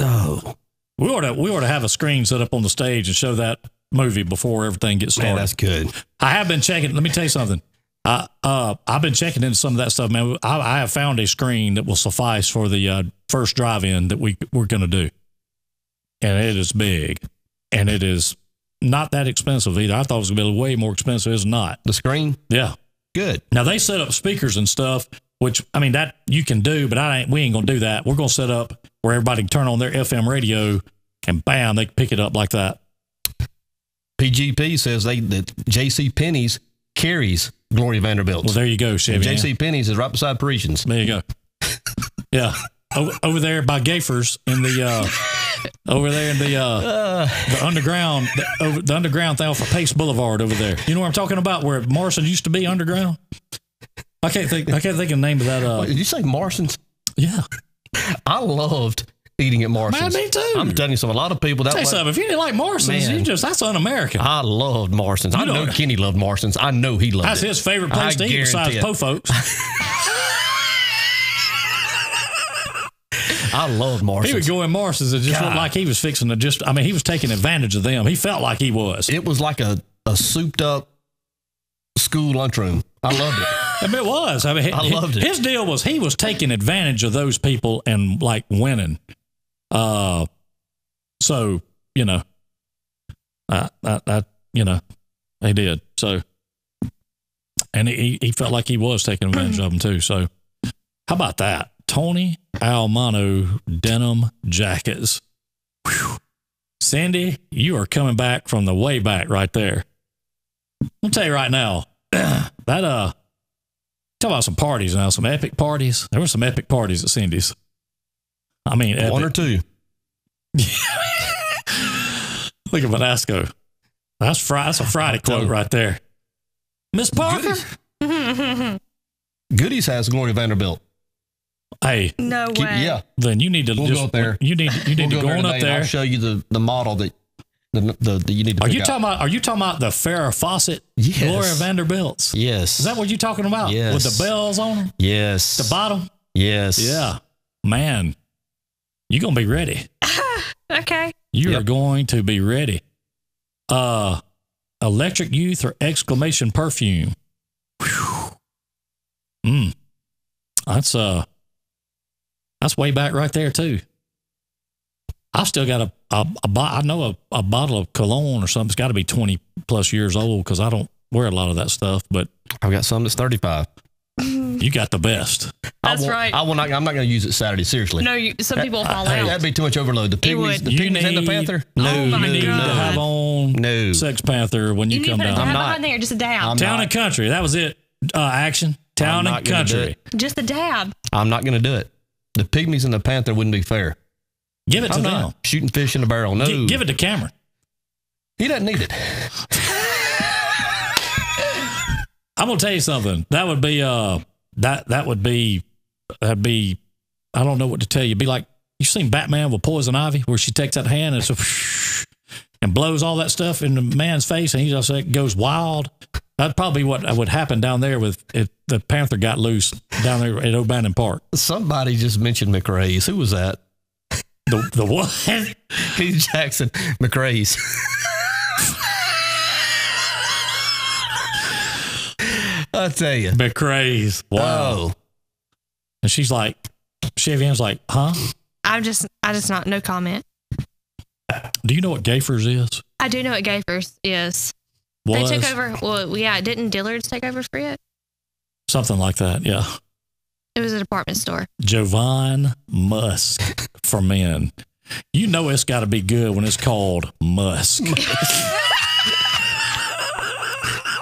Oh, We ought to have a screen set up on the stage and show that movie before everything gets started. man, that's good. I have been checking. Let me tell you something. I've been checking into some of that stuff, man. I have found a screen that will suffice for the first drive-in that we're going to do, and it is big, and it is not that expensive either. I thought it was going to be way more expensive. It's not. The screen, Yeah. good. Now they set up speakers and stuff, which I mean that you can do, but we ain't gonna do that. We're gonna set up where everybody can turn on their FM radio, and bam, they can pick it up like that. PGP says that J.C. Penney's carries Gloria Vanderbilt. Well, there you go, Chevy. J.C. Penney's is right beside Parisians. There you go. Yeah, over there by Gaffer's in the over there in the underground, the underground thing off of Pace Boulevard over there. You know what I'm talking about? Where Morrison used to be underground. I can't think of the name of that. Wait, did you say Morrison's? Yeah, I loved eating at Morrison's. Man, me too. I'm telling you something. A lot of people that tell you something. If you didn't like Morrison's, Man. that's un-American. I loved Morrison's. I know Kenny loved Morrison's. I know he loved That's it. his favorite place to eat besides Po Folks. I loved Morrison's. He would go in Morrison's and just looked like he was fixing to he was taking advantage of them. He felt like he was. It was like a souped up school lunchroom. I loved it. I mean, it was. I mean, I loved it. His deal was he was taking advantage of those people and like winning. So, you know, he did. So, and he felt like he was taking advantage of them too. So, how about that? Tony Almano denim jackets. Whew. Cindy, you are coming back from the way back right there. I'll tell you right now, talk about some parties now, some epic parties. There were some epic parties at Cindy's. I mean, epic. One or two. Look at Vanasco. That's a Friday quote right there. Miss Parker. Goodies has Gloria Vanderbilt. Hey, No way. Yeah. then you need to We'll go up there. You need to go on up today and there. I'll show you the model that you need to Are pick you talking about? Are you talking about the Farrah Fawcett Yes. Gloria Vanderbilts? Yes. Is that what you're talking about? Yes. With the bells on them, Yes. the bottom. Yes. Yeah, man, you're gonna be ready. Okay. You are going to be ready. Electric Youth or exclamation perfume. Whew. That's way back right there too. I've still got a bottle of cologne or something. It's got to be 20 plus years old because I don't wear a lot of that stuff. But I've got some that's 35. you got the best. That's right. I'm not going to use it Saturday. Seriously. No, some people fall Hey, out. that'd be too much overload. The pygmies, would. and the Panther. Oh my You need to God. have on No. Sex Panther when You you need to come put a down. dab not. behind there, just a dab. I'm Town not. and country. That was it. Action. Town I'm and not gonna do country. it. Just a dab. I'm not going to do it. The pygmies and the Panther wouldn't be fair. Give it to I'm them. not shooting fish in a barrel. No. Give it to Cameron. He doesn't need it. I'm gonna tell you something. That would be that'd be I don't know what to tell you. It'd be like you seen Batman with Poison Ivy, where she takes that hand and and blows all that stuff in the man's face, and he just goes wild. That'd probably be what would happen down there if the Panther got loose down there at O'Bannon Park. Somebody just mentioned McRae's. Who was that? The what? Heath Jackson. McRae's. I'll tell you. McRae's. Wow. Oh. And she's like, Chevyanne's like, huh? I just not, no comment. Do you know what Gaffer's is? I do know what Gaffer's is. Was They took over, well, yeah, didn't Dillard's take over for it? something like that. Yeah. It was a department store. Jovan Musk for men. You know it's got to be good when it's called Musk.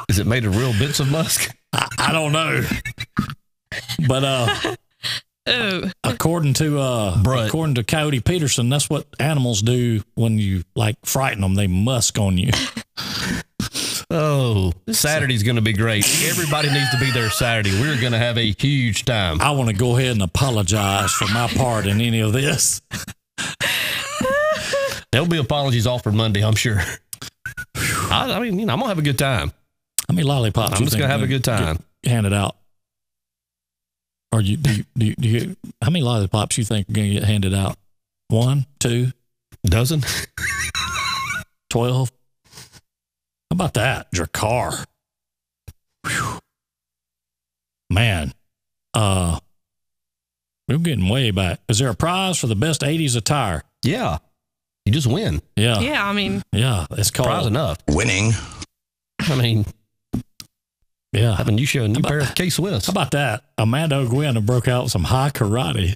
Is it made of real bits of musk? I don't know. But according to Coyote Peterson, that's what animals do when you like frighten them. They musk on you. Oh, Saturday's going to be great. Everybody needs to be there Saturday. We're going to have a huge time. I want to go ahead and apologize for my part in any of this. There'll be apologies offered Monday, I'm sure. I mean, I'm going to have a good time. How many lollipops? I'm just going to have a good time. Handed out. Or do you how many lollipops you think are going to get handed out? 1, 2, dozen, 12. How about that? Drakkar. Whew. Man, we're getting way back. Is there a prize for the best 80s attire? Yeah. You just win. Yeah. Yeah, I mean, Yeah, it's called Prize enough. Winning. I mean, Yeah. having you show a new pair of K-Swiss. How about that? Amanda O'Gwen broke out with some high karate.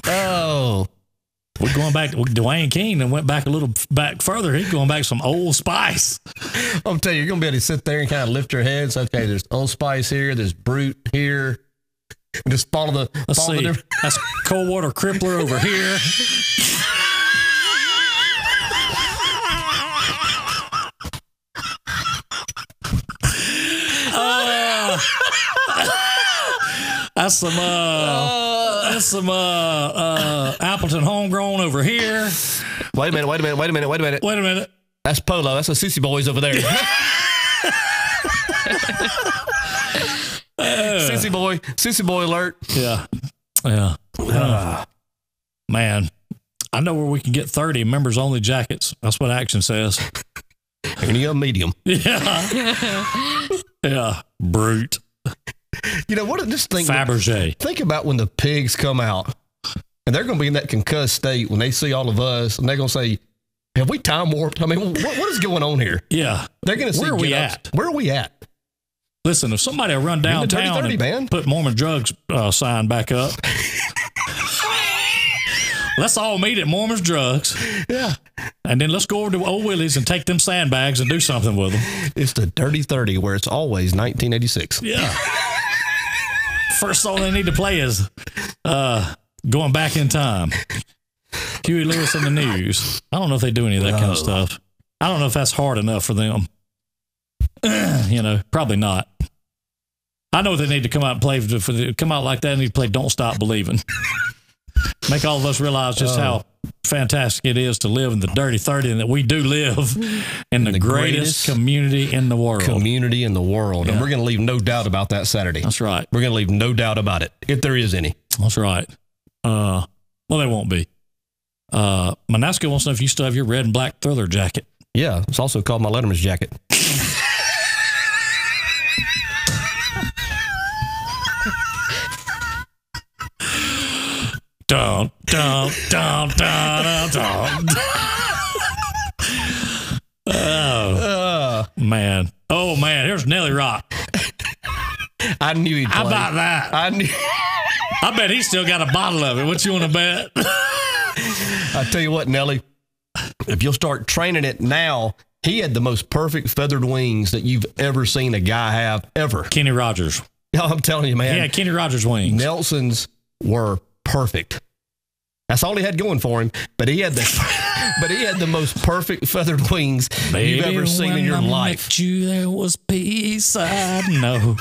Oh. We're going back. Dwayne King and went back a little back further. He's going back some Old Spice. I'm telling you, you're going to be able to sit there and kind of lift your heads. Okay, there's Old Spice here. There's Brute here. Just follow the... Let's follow see. the That's Coldwater Crippler over here. That's some Appleton Homegrown over here. Wait a minute. Wait a minute. That's Polo. That's the Sissy Boys over there. Sissy Boy alert. Yeah. Man, I know where we can get 30 members only jackets. That's what Action says. And you got medium. Yeah. Brute. You know what? Just think. Fabergé. Think about when the pigs come out, and they're going to be in that concussed state when they see all of us, and they're going to say, "Have we time warped? I mean, what is going on here?" Yeah. They're going to see. Where are we at? Where are we at? Listen, if somebody will run downtown and put Mormon Drugs sign back up, let's all meet at Mormon's Drugs. Yeah. And then let's go over to Old Willie's and take them sandbags and do something with them. It's the Dirty 30 where it's always 1986. Yeah. First song they need to play is Going Back in Time. Huey Lewis and the News. I don't know if they do any of that kind of stuff. I don't know if that's hard enough for them. Probably not. I know they need to come out and play come out like that and need to play Don't Stop Believing. Make all of us realize just how fantastic it is to live in the Dirty 30 and that we do live in the greatest community in the world. Yeah. And we're going to leave no doubt about that Saturday. That's right. We're going to leave no doubt about it, if there is any. That's right. Well, there won't be. Manasco wants to know if you still have your red and black Thriller jacket. Yeah, it's also called my Letterman's jacket. Dun, dun, dun, dun, dun, dun. Man. Oh, man. Here's Nelly Rock. I knew he'd play. How about that? I bet he still got a bottle of it. What you want to bet? I tell you what, Nelly, if you'll start training it now, he had the most perfect feathered wings that you've ever seen a guy have, ever. Kenny Rogers. No, I'm telling you, man. He had Kenny Rogers wings. Nelson's were perfect. That's all he had going for him. But he had the most perfect feathered wings you've ever seen in your life. Met you, there was peace I know.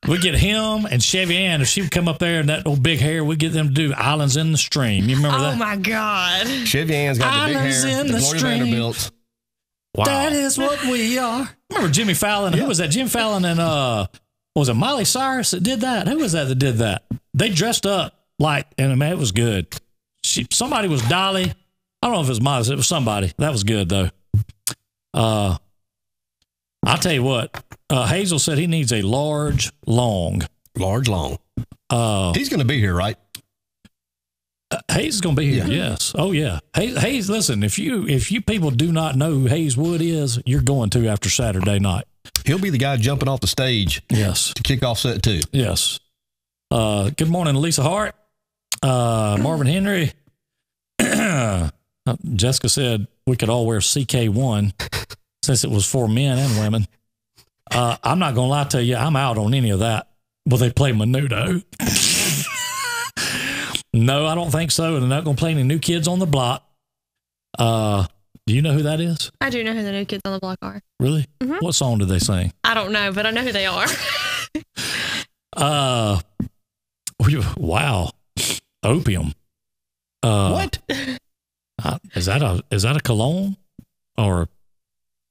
We get him and Chevyanne. If she would come up there and that old big hair, we get them to do Islands in the Stream. You remember that? Oh my God. Chevyanne's got the big Islands hair. in The the Gloria Stream. Vanderbilts. Wow. That is what we are. Remember Jimmy Fallon? Who was that? Jim Fallon and was it Miley Cyrus that did that? Who was that did that? They dressed up like, and man, it was good. Somebody was Dolly. I don't know if it was Miley. It was somebody. That was good though. I'll tell you what. Hazel said he needs a large, long. Large, long. He's going to be here, right? Hayes is going to be here. Yeah. Yes. Oh yeah. Hayes. Listen, if you people do not know who Hayes Wood is, you're going to after Saturday night. He'll be the guy jumping off the stage. Yes. To kick off set 2. Yes. Good morning, Lisa Hart. Marvin Henry. Jessica said we could all wear CK1 since it was for men and women. I'm not going to lie to you. I'm out on any of that. Will they play Menudo? No, I don't think so. And they're not going to play any New Kids on the Block. Do you know who that is? I do know who the New Kids on the Block are. Really? Mm-hmm. What song did they sing? I don't know, but I know who they are. Wow. Opium. What? Is that a cologne? Or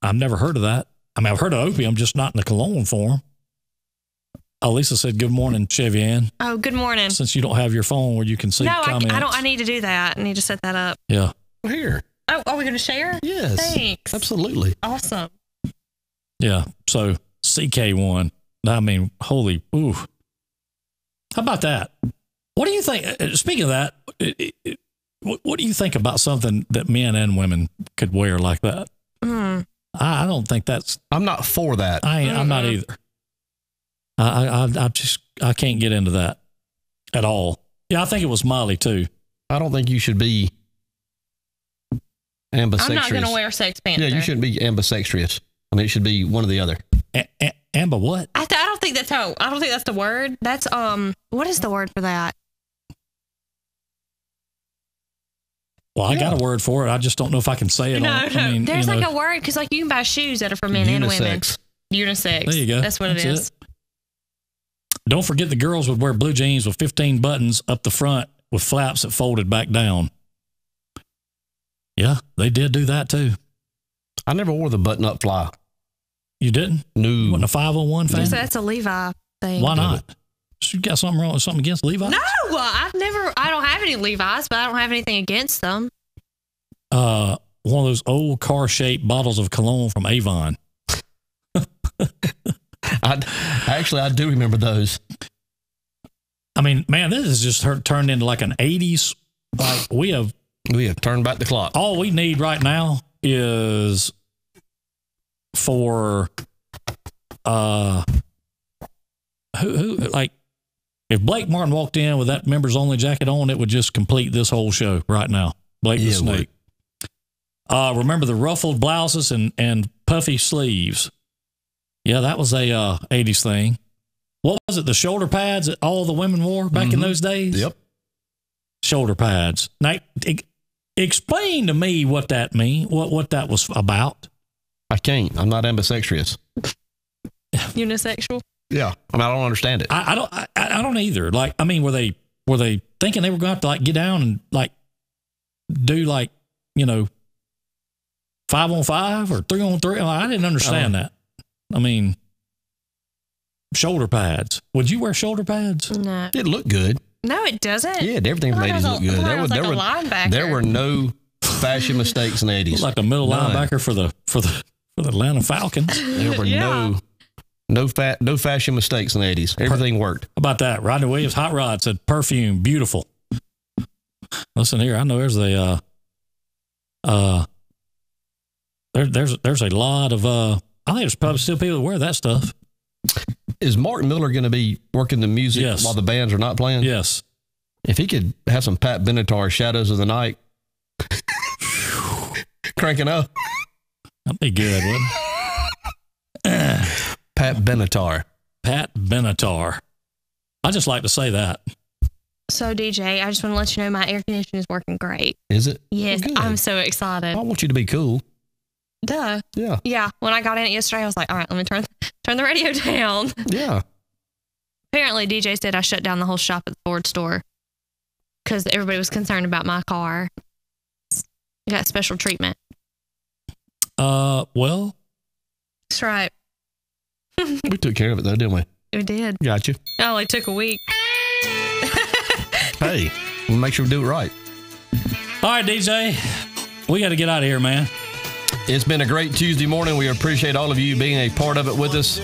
I've never heard of that. I mean, I've heard of opium, just not in the cologne form. Lisa said, good morning, Chevyanne. Oh, good morning. Since you don't have your phone where you can see comments. I don't. I need to do that. I need to set that up. Yeah. Here. Oh, are we going to share? Yes. Thanks. Absolutely. Awesome. Yeah. So CK1. I mean, holy, ooh. How about that? What do you think? Speaking of that, what do you think about something that men and women could wear like that? I don't think that's. I'm not for that. I'm not either. I can't get into that at all. Yeah, I think it was Molly too. I don't think you should be ambidextrous. I'm not going to wear sex pants. Yeah, you shouldn't be ambidextrous. I mean, it should be one or the other. Amba what? I don't think that's how. I don't think that's the word. That's what is the word for that? Well, I got a word for it. I just don't know if I can say it. No, I mean, there's like a word because like you can buy shoes that are for men and women. Unisex. There you go. That's what it is. Don't forget the girls would wear blue jeans with 15 buttons up the front with flaps that folded back down. Yeah, they did do that too. I never wore the button-up fly. You didn't? No. You wasn't a 501 fan? That's a Levi thing. Why not? You got something wrong with something against Levi's? No, I don't have any Levi's, but I don't have anything against them. One of those old car-shaped bottles of cologne from Avon. I do remember those. I mean, man, this has just turned into like an 80s. Like we have turned back the clock. All we need right now is for who like if Blake Martin walked in with that members only jacket on, it would just complete this whole show right now. Blake the Snake. Remember the ruffled blouses and puffy sleeves. Yeah, that was a 80s thing. What was it? The shoulder pads that all the women wore back in those days? Yep. Shoulder pads. Now, explain to me what that mean, what that was about. I can't. I'm not ambidextrous. Unisexual? Yeah. I mean, I don't understand it. I don't either. Like, I mean, were they thinking they were going to have to like get down and like do like, 5-on-5 or 3-on-3? I didn't understand that. I mean, shoulder pads. Would you wear shoulder pads? No. It looked good. No, it doesn't. Yeah, everything for ladies looked good. There were no fashion mistakes in the 80s. Like a middle linebacker for the Atlanta Falcons. There were no fashion mistakes in the 80s. Everything worked. How about that? Rodney Williams Hot Rod said perfume, beautiful. Listen here, I know there's a there's a lot of I think there's probably still people that wear that stuff. Is Mark Miller going to be working the music while the bands are not playing? Yes. If he could have some Pat Benatar Shadows of the Night cranking up. That'd be good, wouldn't it? Pat Benatar. Pat Benatar. I just like to say that. So, DJ, I just want to let you know my air conditioning is working great. Is it? Yes, I'm so excited. I want you to be cool. Duh. Yeah. Yeah. When I got in it yesterday, I was like, all right, let me turn the radio down. Yeah. Apparently, DJ said I shut down the whole shop at the Ford store because everybody was concerned about my car. I got special treatment. Well. That's right. We took care of it, though, didn't we? We did. Got you. It only took a week. Hey, we'll make sure we do it right. All right, DJ. We got to get out of here, man. It's been a great Tuesday morning. We appreciate all of you being a part of it with us,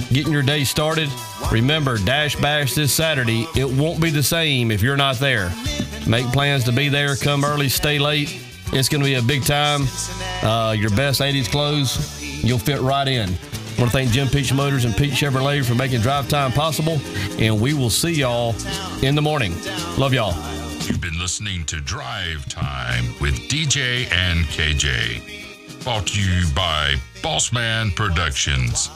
getting your day started. Remember, Dash Bash this Saturday. It won't be the same if you're not there. Make plans to be there. Come early, stay late. It's going to be a big time. Your best 80s clothes, you'll fit right in. I want to thank Jim Peach Motors and Peach Chevrolet for making drive time possible, and we will see y'all in the morning. Love y'all. You've been listening to Drive Time with DJ and KJ. Brought to you by Bossman Productions.